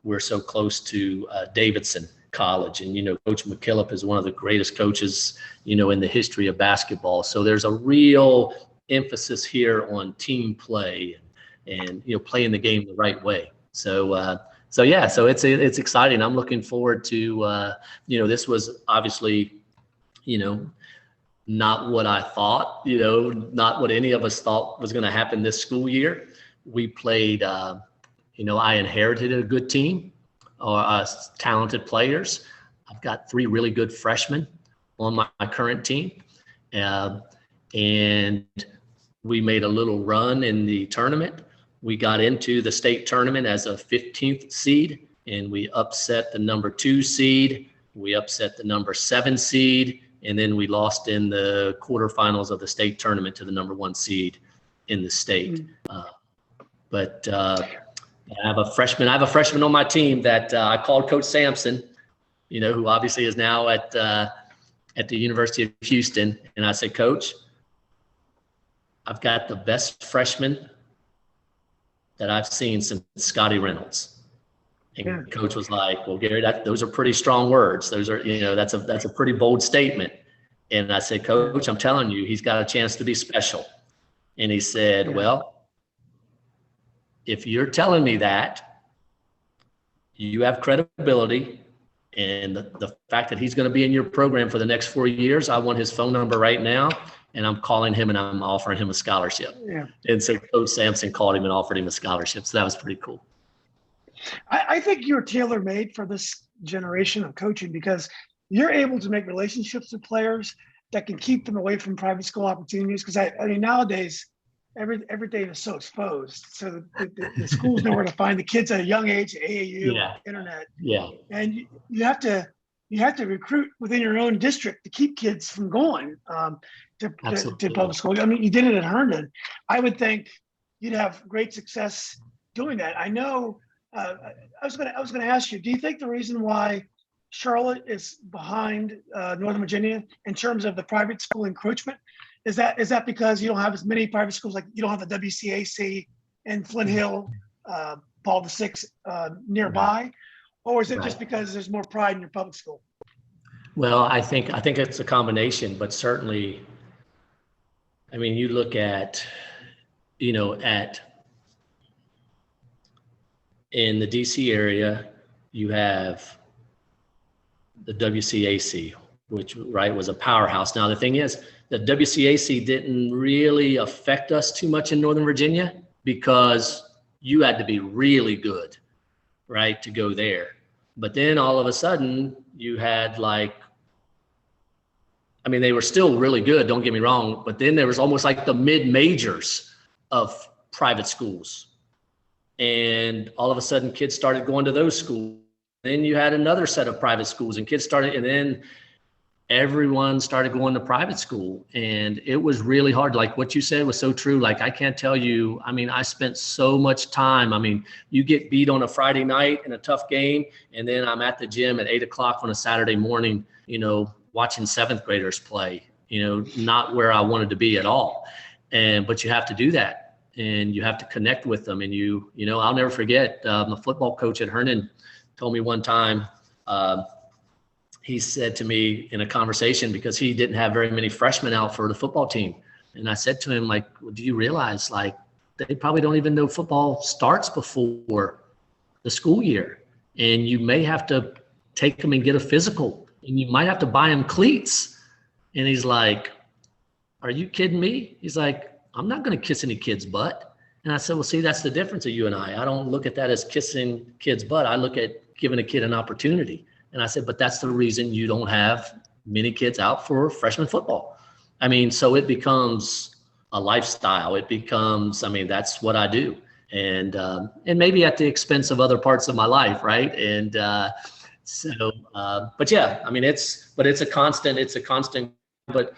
We're so close to Davidson College, and, Coach McKillop is one of the greatest coaches, in the history of basketball. So there's a real emphasis here on team play and playing the game the right way. So it's exciting. I'm looking forward to, this was obviously, not what I thought, not what any of us thought was going to happen this school year. We played, I inherited a good team, or talented players. I've got 3 really good freshmen on my current team. And we made a little run in the tournament. We got into the state tournament as a 15th seed, and we upset the number 2 seed. We upset the number 7 seed, and then we lost in the quarterfinals of the state tournament to the number 1 seed in the state. But I have a freshman on my team that I called Coach Sampson, who obviously is now at the University of Houston. And I said, Coach, I've got the best freshman that I've seen since Scottie Reynolds. And Coach was like, well, Gary, those are pretty strong words. Those are, that's a pretty bold statement. And I said, Coach, I'm telling you, he's got a chance to be special. And he said, well, if you're telling me that, you have credibility, and the fact that he's going to be in your program for the next 4 years, I want his phone number right now, and I'm calling him and I'm offering him a scholarship. Yeah. And so Coach Sampson called him and offered him a scholarship. So that was pretty cool. I think you're tailor-made for this generation of coaching, because you're able to make relationships with players that can keep them away from private school opportunities. Because I mean, nowadays, everything is so exposed. So the schools know where to find the kids at a young age, AAU, internet. Yeah. And you have to recruit within your own district to keep kids from going to public school. I mean, you did it at Herndon. I would think you'd have great success doing that. I know. I was going to ask you, do you think the reason why Charlotte is behind Northern Virginia in terms of the private school encroachment is that because you don't have as many private schools, like you don't have the WCAC and Flint Hill, Paul VI nearby, or is it just because there's more pride in your public school? Well, I think it's a combination, but certainly, I mean, you look at in the DC area, you have the WCAC, which was a powerhouse. Now, the thing is, the WCAC didn't really affect us too much in Northern Virginia because you had to be really good, right, to go there. But then all of a sudden you had they were still really good, don't get me wrong, but then there was almost like the mid-majors of private schools. And all of a sudden kids started going to those schools. Then you had another set of private schools and kids started, and then everyone started going to private school. And it was really hard. Like what you said was so true. Like, I can't tell you, I spent so much time. You get beat on a Friday night in a tough game, and then I'm at the gym at 8:00 on a Saturday morning, watching 7th graders play, not where I wanted to be at all. But you have to do that, and you have to connect with them. And I'll never forget, the football coach at Herndon told me one time, he said to me in a conversation, because he didn't have very many freshmen out for the football team. And I said to him, well, do you realize they probably don't even know football starts before the school year, and you may have to take them and get a physical, and you might have to buy them cleats. And he's like, are you kidding me? He's like, I'm not going to kiss any kid's butt. And I said, well, see, that's the difference of you and I. I don't look at that as kissing kids' butt. I look at giving a kid an opportunity. And I said, but that's the reason you don't have many kids out for freshman football. So it becomes a lifestyle. It becomes, that's what I do. And maybe at the expense of other parts of my life, right? And but yeah, it's a constant, but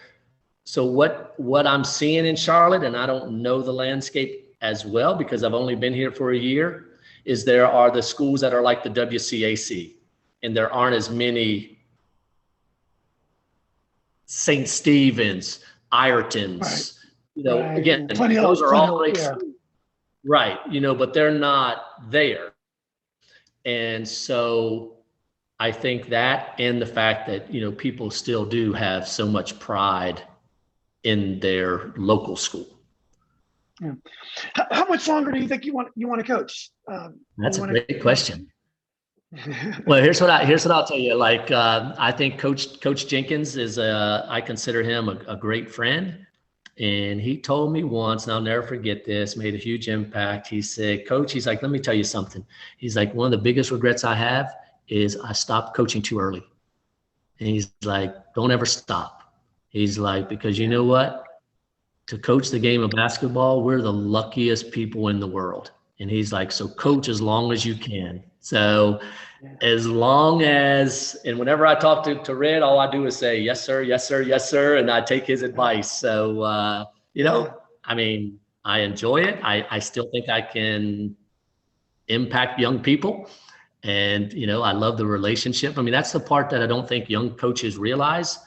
so what I'm seeing in Charlotte, and I don't know the landscape as well because I've only been here for a year, is there are the schools that are like the WCAC, and there aren't as many St. Stephen's, Ireton's, right. Again, Plenty those are all yeah. right, but they're not there. And so I think that, and the fact that, people still do have so much pride in their local school. Yeah. How much longer do you think you want to coach? That's a great question. Well, here's what I'll tell you. I think Coach Jenkins is I consider him a great friend. And he told me once, and I'll never forget this, made a huge impact. He said, Coach, he's like, let me tell you something. He's like, one of the biggest regrets I have is I stopped coaching too early. And he's like, don't ever stop. He's like, because you know what? To coach the game of basketball, we're the luckiest people in the world. And he's like, so coach as long as you can. So as long as, and whenever I talk to Red, all I do is say, yes, sir, yes, sir, yes, sir. And I take his advice. So, I enjoy it. I still think I can impact young people. And, I love the relationship. That's the part that I don't think young coaches realize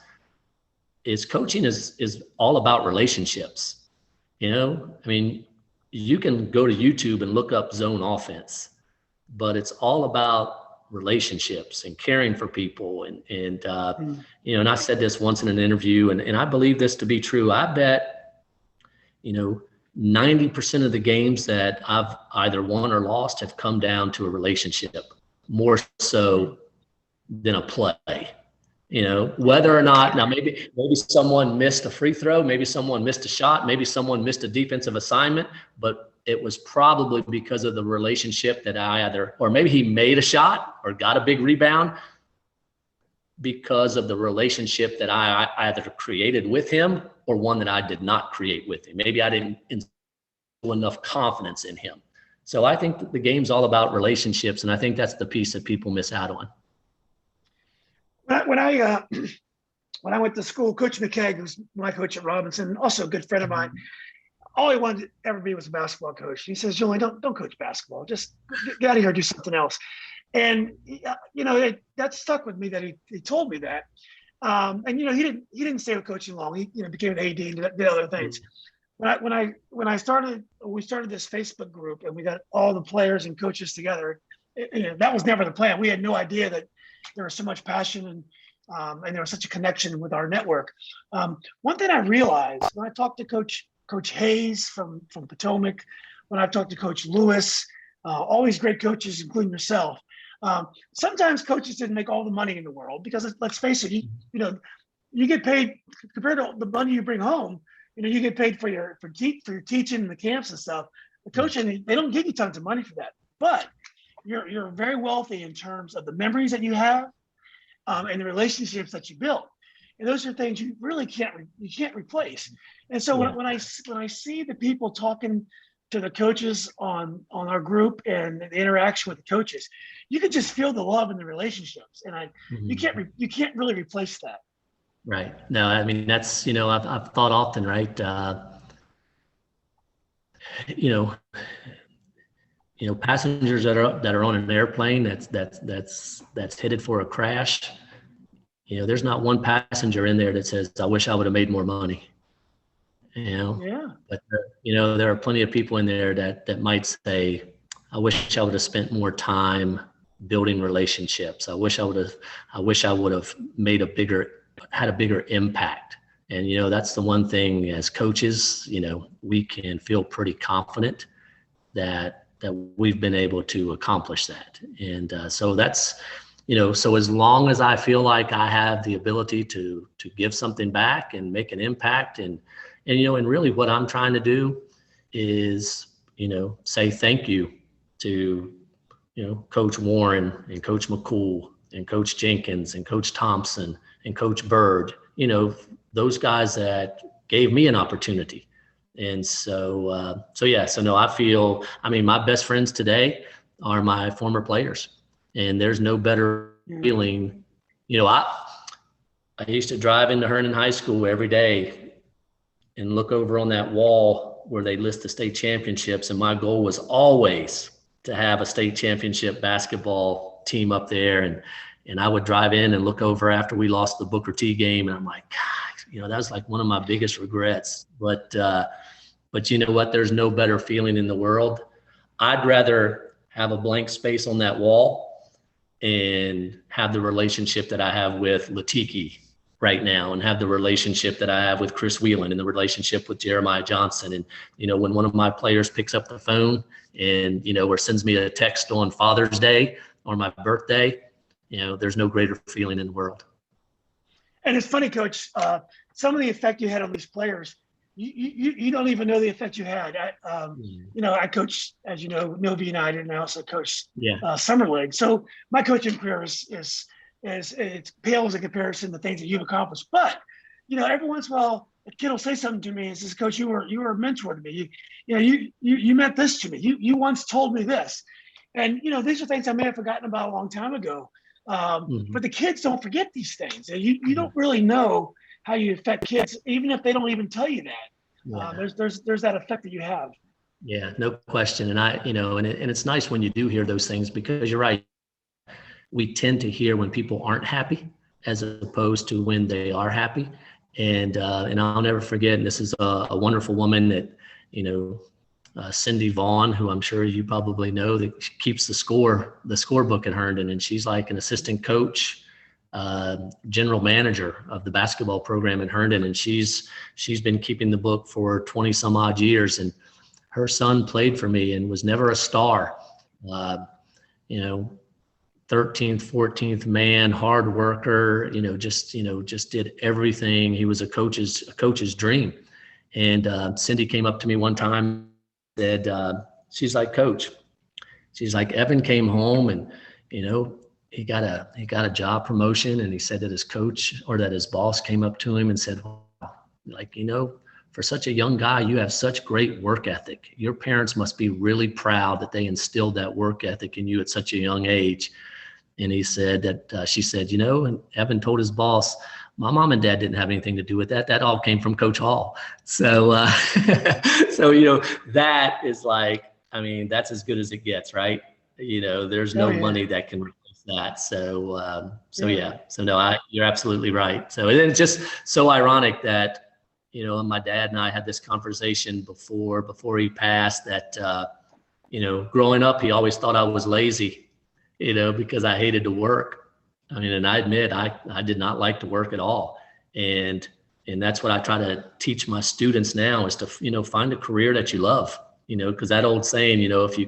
is coaching is all about relationships. You can go to YouTube and look up zone offense, but it's all about relationships and caring for people. And I said this once in an interview, and I believe this to be true. I bet, 90% of the games that I've either won or lost have come down to a relationship, more so than a play. Whether or not, now maybe someone missed a free throw, maybe someone missed a shot, maybe someone missed a defensive assignment, but it was probably because of the relationship that or maybe he made a shot or got a big rebound because of the relationship that I either created with him or one that I did not create with him. Maybe I didn't instill enough confidence in him. So I think that the game's all about relationships, and I think that's the piece that people miss out on. When I went to school, Coach McKeag, who's my coach at Robinson, also a good friend of mine, all he wanted to ever be was a basketball coach. He says, Julian, don't coach basketball. Just get out of here, do something else. And that stuck with me that he told me that. And he didn't stay with coaching long. He became an AD and did other things. When we started this Facebook group and we got all the players and coaches together, that was never the plan. We had no idea that there was so much passion and there was such a connection with our network. One thing I realized when I talked to Coach Hayes from Potomac, when I talked to Coach Lewis, always great coaches, including yourself. Sometimes coaches didn't make all the money in the world because let's face it, you get paid compared to the money you bring home. You get paid for your teaching and the camps and stuff. The coaching, they don't give you tons of money for that, but you're very wealthy in terms of the memories that you have, and the relationships that you built. And those are things you really can't replace. And so when I see the people talking to the coaches on our group and the interaction with the coaches, you can just feel the love and the relationships. And you can't really replace that. Right. No, I mean, that's, I've thought often, right. Passengers that are on an airplane that's headed for a crash. There's not one passenger in there that says, I wish I would have made more money. Yeah. But there are plenty of people in there that might say, I wish I would have spent more time building relationships. I wish I would have had a bigger impact. And that's the one thing as coaches, we can feel pretty confident that we've been able to accomplish that. And so that's, so as long as I feel like I have the ability to give something back and make an impact, and really what I'm trying to do is, say thank you to, Coach Warren and Coach McCool and Coach Jenkins and Coach Thompson and Coach Bird, those guys that gave me an opportunity. And so no, I mean, my best friends today are my former players, and there's no better feeling. I used to drive into Herndon High School every day and look over on that wall where they list the state championships. And my goal was always to have a state championship basketball team up there. And I would drive in and look over after we lost the Booker T game. And I'm like, God, that was like one of my biggest regrets. But you know what? There's no better feeling in the world. I'd rather have a blank space on that wall and have the relationship that I have with Latiki right now, and have the relationship that I have with Chris Whelan, and the relationship with Jeremiah Johnson. And, when one of my players picks up the phone and, or sends me a text on Father's Day or my birthday, there's no greater feeling in the world. And it's funny, Coach, some of the effect you had on these players, you don't even know the effect you had. I coach, as you know, Nova United, and I also coach Summer League. So my coaching career is it pales in comparison to things that you've accomplished. But every once in a while, a kid will say something to me and says, "Coach, you were a mentor to me. You meant this to me. You once told me this." And these are things I may have forgotten about a long time ago. But the kids don't forget these things. You don't really know how you affect kids, even if they don't even tell you that. There's that effect that you have. Yeah, no question. And and it's nice when you do hear those things, because you're right. We tend to hear when people aren't happy as opposed to when they are happy. And I'll never forget, and this is a wonderful woman that, Cindy Vaughn, who I'm sure you probably know, that keeps the scorebook at Herndon. And she's like an assistant coach, general manager of the basketball program in Herndon. And she's been keeping the book for 20 some odd years. And her son played for me and was never a star. 13th, 14th man, hard worker, just did everything. He was a coach's dream. And Cindy came up to me one time, said, she's like, "Coach," she's like, "Evan came home and, he got a job promotion, and he said that his coach, or that his boss, came up to him and said, like, for such a young guy, you have such great work ethic. Your parents must be really proud that they instilled that work ethic in you at such a young age." And he said that, she said, and Evan told his boss, "My mom and dad didn't have anything to do with that. That all came from Coach Hall." So, that is like, I mean, that's as good as it gets, right? There's no money that can replace that. So, So no, you're absolutely right. So it's just so ironic that, my dad and I had this conversation before he passed, that, growing up, he always thought I was lazy, because I hated to work. I mean, and I admit I did not like to work at all. And that's what I try to teach my students now, is to, find a career that you love, because that old saying, if you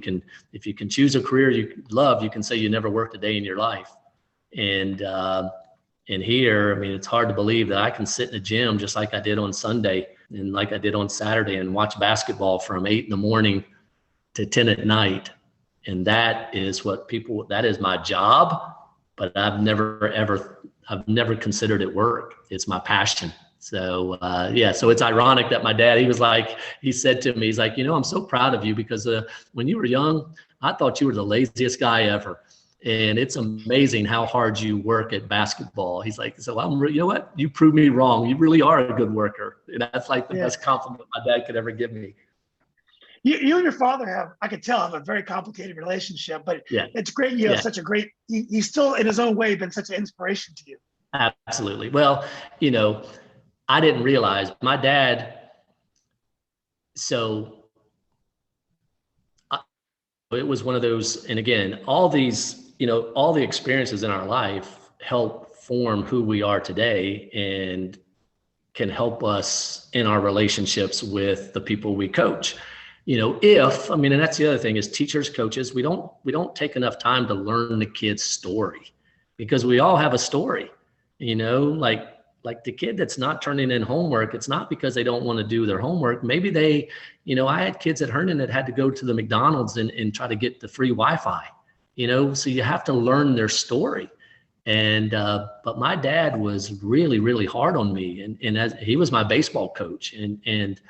can choose a career you love, you can say you never worked a day in your life. And here, I mean, it's hard to believe that I can sit in the gym just like I did on Sunday and like I did on Saturday and watch basketball from 8 a.m. to 10 p.m. And that is that is my job, but I've never considered it work. It's my passion. So, so it's ironic that my dad, he said to me, he's like, I'm so proud of you because when you were young, I thought you were the laziest guy ever. And it's amazing how hard you work at basketball. He's like, so you know what? You proved me wrong. You really are a good worker. And that's like the best compliment my dad could ever give me. You and your father I could tell, have a very complicated relationship, but it's great. You have such a great, he's still in his own way been such an inspiration to you. Absolutely. Well, I didn't realize my dad. So it was one of those, and again, all these, all the experiences in our life help form who we are today and can help us in our relationships with the people we coach. And that's the other thing is teachers, coaches, we don't take enough time to learn the kid's story because we all have a story, like the kid that's not turning in homework, it's not because they don't want to do their homework. Maybe I had kids at Herndon that had to go to the McDonald's and try to get the free Wi-Fi, so you have to learn their story. And, but my dad was really, really hard on me and as he was my baseball coach and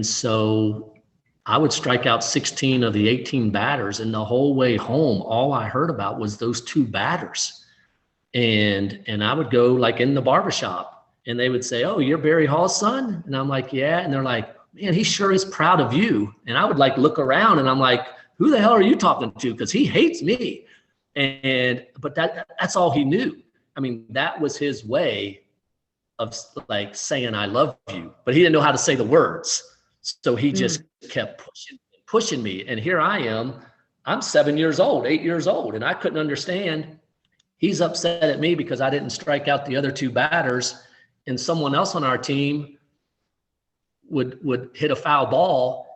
so I would strike out 16 of the 18 batters and the whole way home, all I heard about was those 2 batters. And I would go like in the barbershop and they would say, "Oh, you're Barry Hall's son?" And I'm like, "Yeah." And they're like, "Man, he sure is proud of you." And I would like look around and I'm like, "Who the hell are you talking to?" Because he hates me. But that's all he knew. I mean, that was his way of like saying, "I love you," but he didn't know how to say the words. So he just kept pushing me. And here I am, I'm 7 years old, 8 years old. And I couldn't understand. He's upset at me because I didn't strike out the other 2 batters and someone else on our team would hit a foul ball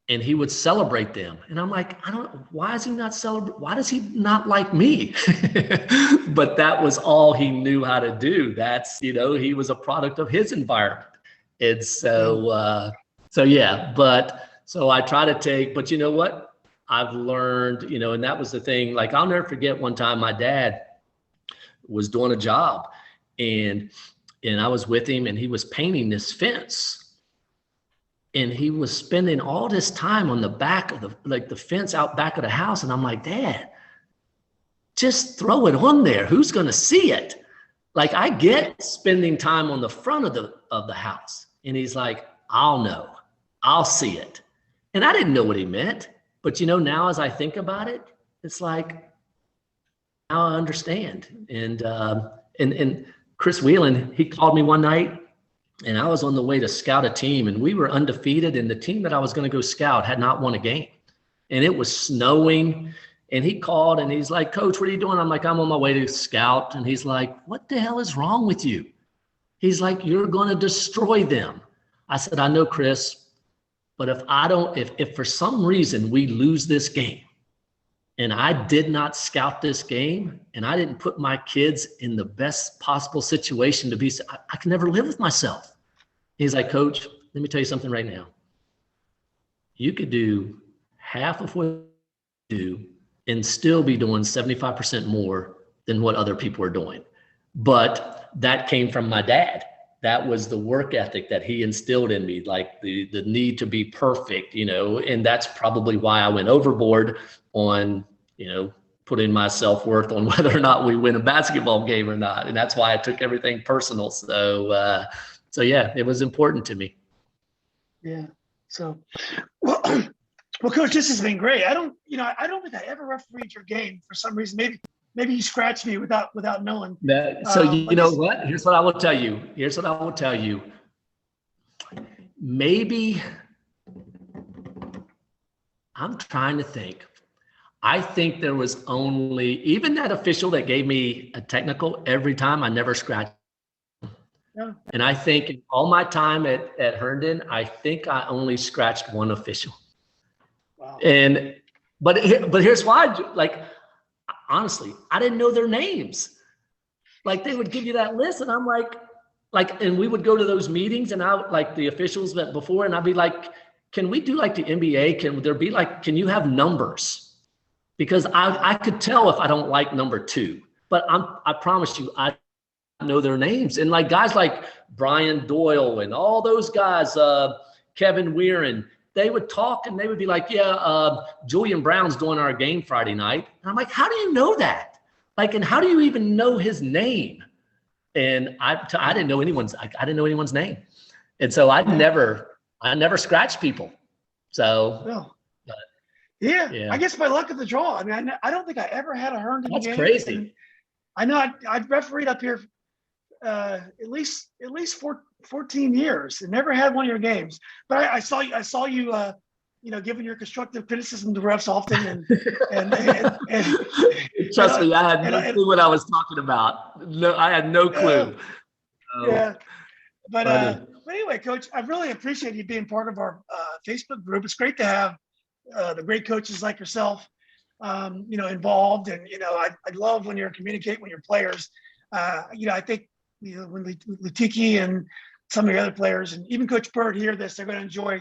and he would celebrate them. And I'm like, why is he not celebrate? Why does he not like me? But that was all he knew how to do. That's, he was a product of his environment. And so I try to but you know what? I've learned, and that was the thing, like, I'll never forget one time my dad was doing a job and I was with him and he was painting this fence and he was spending all this time on the back of the fence out back of the house. And I'm like, "Dad, just throw it on there. Who's going to see it?" Like, I get spending time on the front of the house. And he's like, "I'll know, I'll see it." And I didn't know what he meant, but now as I think about it, it's like, now I understand. And Chris Whelan, he called me one night and I was on the way to scout a team and we were undefeated and the team that I was going to go scout had not won a game and it was snowing and he called and he's like, "Coach, what are you doing?" I'm like, "I'm on my way to scout." And he's like, "What the hell is wrong with you?" He's like, "You're going to destroy them." I said, "I know, Chris, but if for some reason we lose this game, and I did not scout this game, and I didn't put my kids in the best possible situation to be, I can never live with myself." He's like, "Coach, let me tell you something right now. You could do half of what you do and still be doing 75% more than what other people are doing." But that came from my dad. That was the work ethic that he instilled in me, like the need to be perfect, and that's probably why I went overboard on, putting my self-worth on whether or not we win a basketball game or not. And that's why I took everything personal. So yeah, it was important to me. Yeah. So, well, Coach, this has been great. I don't think I ever refereed your game for some reason. Maybe you scratched me without knowing. You know what? Here's what I will tell you. Maybe I'm trying to think. I think there was only, even that official that gave me a technical every time, I never scratched. Yeah. And I think in all my time at Herndon, I think I only scratched one official. Wow. But here's why, like, honestly, I didn't know their names. Like, they would give you that list and I'm like, and we would go to those meetings and like the officials that before, and I'd be like, can we do like the NBA? Can you have numbers? Because I could tell if I don't like number 2, but I promise you, I know their names. And like guys like Brian Doyle and all those guys, Kevin Weirin, they would talk and they would be like, Julian Brown's doing our game Friday night. And I'm like, how do you know that? Like, and how do you even know his name? And I didn't know anyone's name. And so I never scratched people. So well, I guess by luck of the draw. I mean, I don't think I ever had a Herndon game. That's crazy. And I know I refereed up here at least 14 years and never had one of your games. But I saw you giving your constructive criticism to refs often, and trust me, I had no clue what I was talking about. No, I had no clue. But anyway, Coach, I really appreciate you being part of our Facebook group. It's great to have the great coaches like yourself, involved, and I love when you're communicating with your players. I think when Latiki and some of the other players, and even Coach Bird hear this, they're going to enjoy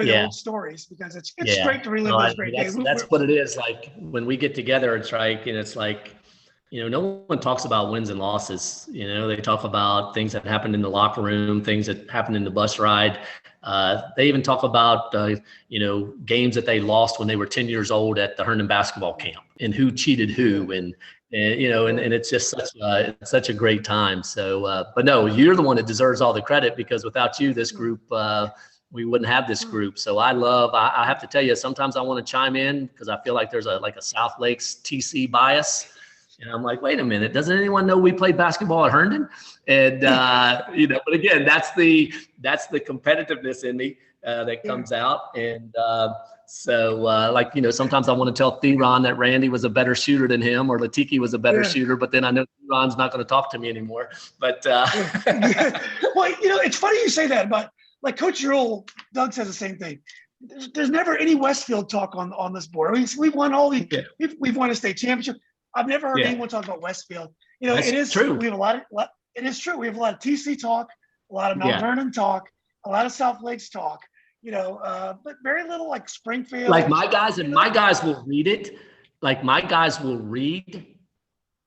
the old stories, because it's great to relive those great days. That's what it is. Like when we get together, it's like, and it's like, no one talks about wins and losses. They talk about things that happened in the locker room, things that happened in the bus ride. They even talk about, games that they lost when they were 10 years old at the Herndon basketball camp, and who cheated who, and it's just such a great time. So, but no, you're the one that deserves all the credit, because without you, this group, we wouldn't have this group. So I have to tell you, sometimes I want to chime in because I feel like there's a South Lakes TC bias. And I'm like, wait a minute, doesn't anyone know we played basketball at Herndon? And, but again, that's the competitiveness in me that comes out. And sometimes I want to tell Theron that Randy was a better shooter than him, or Latiki was a better shooter, but then I know Theron's not going to talk to me anymore. But well, it's funny you say that, but like Coach Earl, Doug says the same thing. There's never any Westfield talk on this board. We've won all the we've won a state championship. I've never heard anyone talk about Westfield. That's it is true. We have it is true. We have a lot of TC talk, a lot of Mount Vernon talk, a lot of South Lakes talk. But very little like Springfield. Like my guys will read it. Like my guys will read,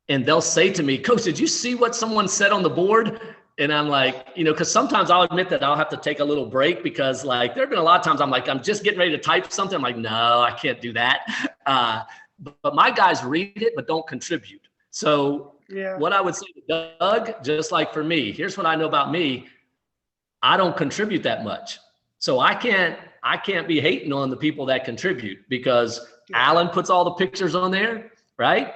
and they'll say to me, "Coach, did you see what someone said on the board?" And I'm like, because sometimes I'll admit that I'll have to take a little break, because like there have been a lot of times I'm like, I'm just getting ready to type something. I'm like, no, I can't do that. But my guys read it, but don't contribute. So what I would say to Doug, just like for me, here's what I know about me. I don't contribute that much. So I can't be hating on the people that contribute, because Alan puts all the pictures on there, right?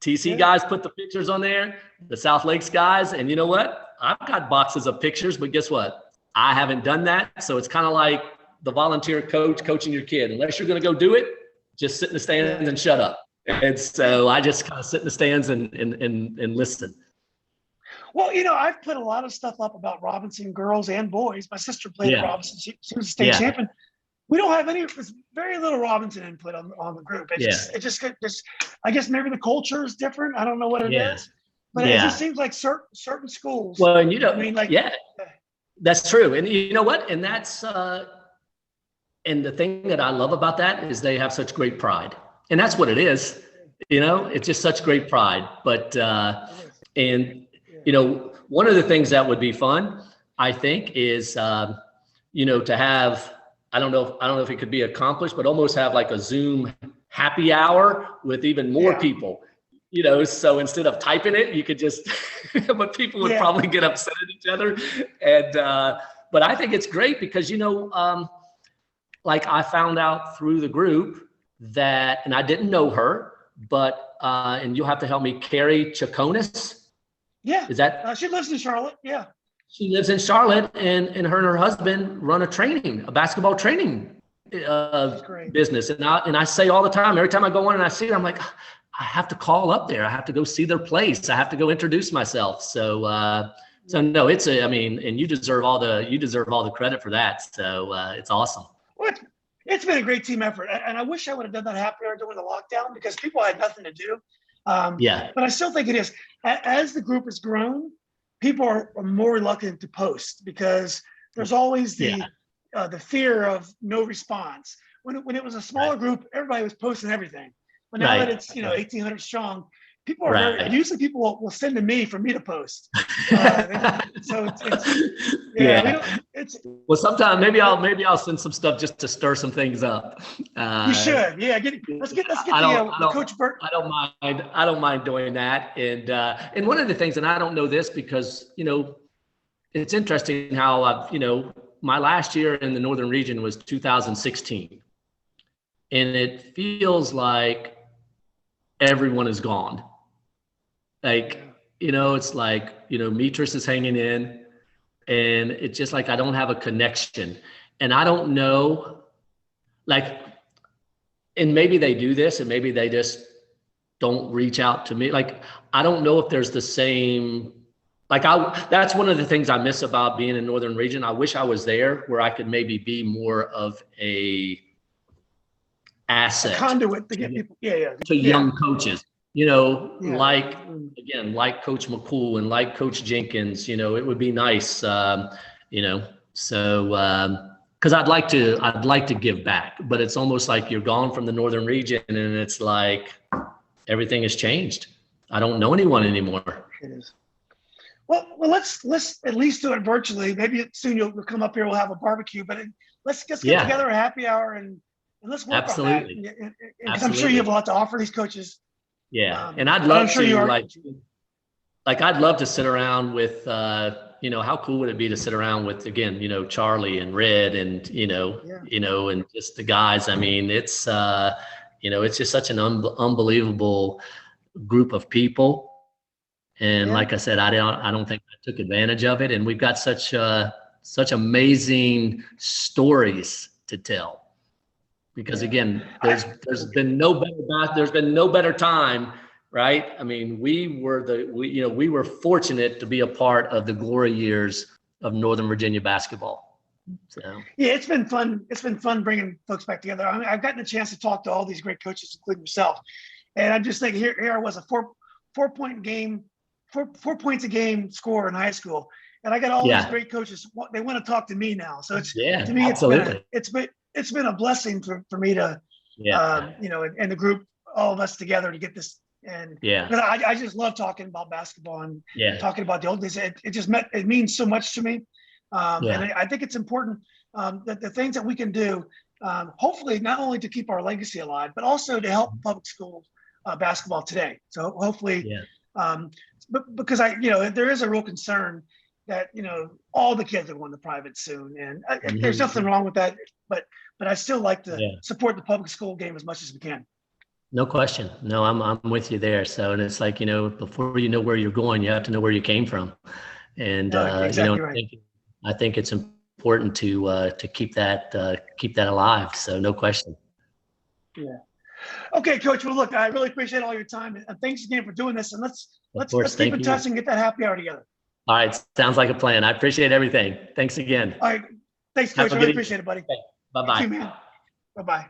TC guys put the pictures on there, the South Lakes guys. And you know what? I've got boxes of pictures, but guess what? I haven't done that. So it's kind of like the volunteer coach coaching your kid. Unless you're going to go do it, just sit in the stands and shut up. And so I just kind of sit in the stands and listen. Well, I've put a lot of stuff up about Robinson girls and boys. My sister played at Robinson. She was a state champion. We don't have there's very little Robinson input on the group. It just I guess maybe the culture is different. I don't know what it is, but it just seems like certain schools. Well, and that's true. And you know what? And that's, and the thing that I love about that is they have such great pride, and that's what it is. It's just such great pride. But, one of the things that would be fun, I think, is, to have, I don't know if it could be accomplished, but almost have like a Zoom happy hour with even more people, so instead of typing it, you could just, but people would probably get upset at each other. And, but I think it's great because, like I found out through the group that, and I didn't know her, but, and you'll have to help me, Carrie Chaconis. Yeah. Is that? She lives in Charlotte. Yeah. She lives in Charlotte, and her and her husband run a basketball training business. And I say all the time, every time I go on and I see it, I'm like, I have to call up there. I have to go see their place. I have to go introduce myself. So So no, I mean, and you deserve all the credit for that. So it's awesome. Well, it's been a great team effort. And I wish I would have done that happy hour during the lockdown because people had nothing to do. Yeah. But I still think it is. As the group has grown, people are more reluctant to post because there's always the fear of no response. When it was a smaller group, everybody was posting everything. But now that it's 1,800 strong, people are usually people will send to me for me to post. So well, sometime maybe I'll send some stuff just to stir some things up. You should, let's get Coach Burt. I don't mind doing that. And one of the things, and I don't know this because it's interesting how my last year in the Northern region was 2016, and it feels like everyone is gone. Like, it's like, Metris is hanging in, and it's just like, I don't have a connection, and I don't know, like, and maybe they do this and maybe they just don't reach out to me. Like, I don't know if there's the same, like, that's one of the things I miss about being in Northern region. I wish I was there where I could maybe be more of a asset, a conduit to get people, to young coaches. Like Coach McCool and like Coach Jenkins, it would be nice, so because I'd like to give back, but it's almost like you're gone from the Northern region and it's like everything has changed. I don't know anyone anymore. It is. Well, let's at least do it virtually. Maybe soon you'll come up here. We'll have a barbecue, but let's get together a happy hour and let's work on that. Because I'm sure you have a lot to offer these coaches. Yeah, and I'd love to I'd love to sit around with how cool would it be to sit around with again Charlie and Red and and just the guys. I mean, it's it's just such an unbelievable group of people, and like I said, I don't think I took advantage of it, and we've got such amazing stories to tell. Because again, there's been no better time, right? I mean, we were fortunate to be a part of the glory years of Northern Virginia basketball. So it's been fun. It's been fun bringing folks back together. I mean, I've gotten a chance to talk to all these great coaches, including yourself, and I'm just thinking here I was a four point game, four points a game scorer in high school, and I got all these great coaches. They want to talk to me now. So it's to me, absolutely. It's been a blessing for me to, and the group, all of us together to get this. And I just love talking about basketball and talking about the old days. It means so much to me. And I think it's important that the things that we can do, hopefully not only to keep our legacy alive, but also to help public school basketball today. So hopefully, but because there is a real concern that, all the kids are going to private soon. And there's nothing wrong with that, but I still like to support the public school game as much as we can. No question. No, I'm with you there. So, and it's like, before you know where you're going, you have to know where you came from. And, exactly right. I think it's important to keep that alive. So no question. Yeah. Okay, Coach. Well, look, I really appreciate all your time, and thanks again for doing this. And let's keep in touch and get that happy hour together. All right. Sounds like a plan. I appreciate everything. Thanks again. All right. Thanks, Coach. I really appreciate it, buddy. Bye-bye. Thank you, man. Bye-bye.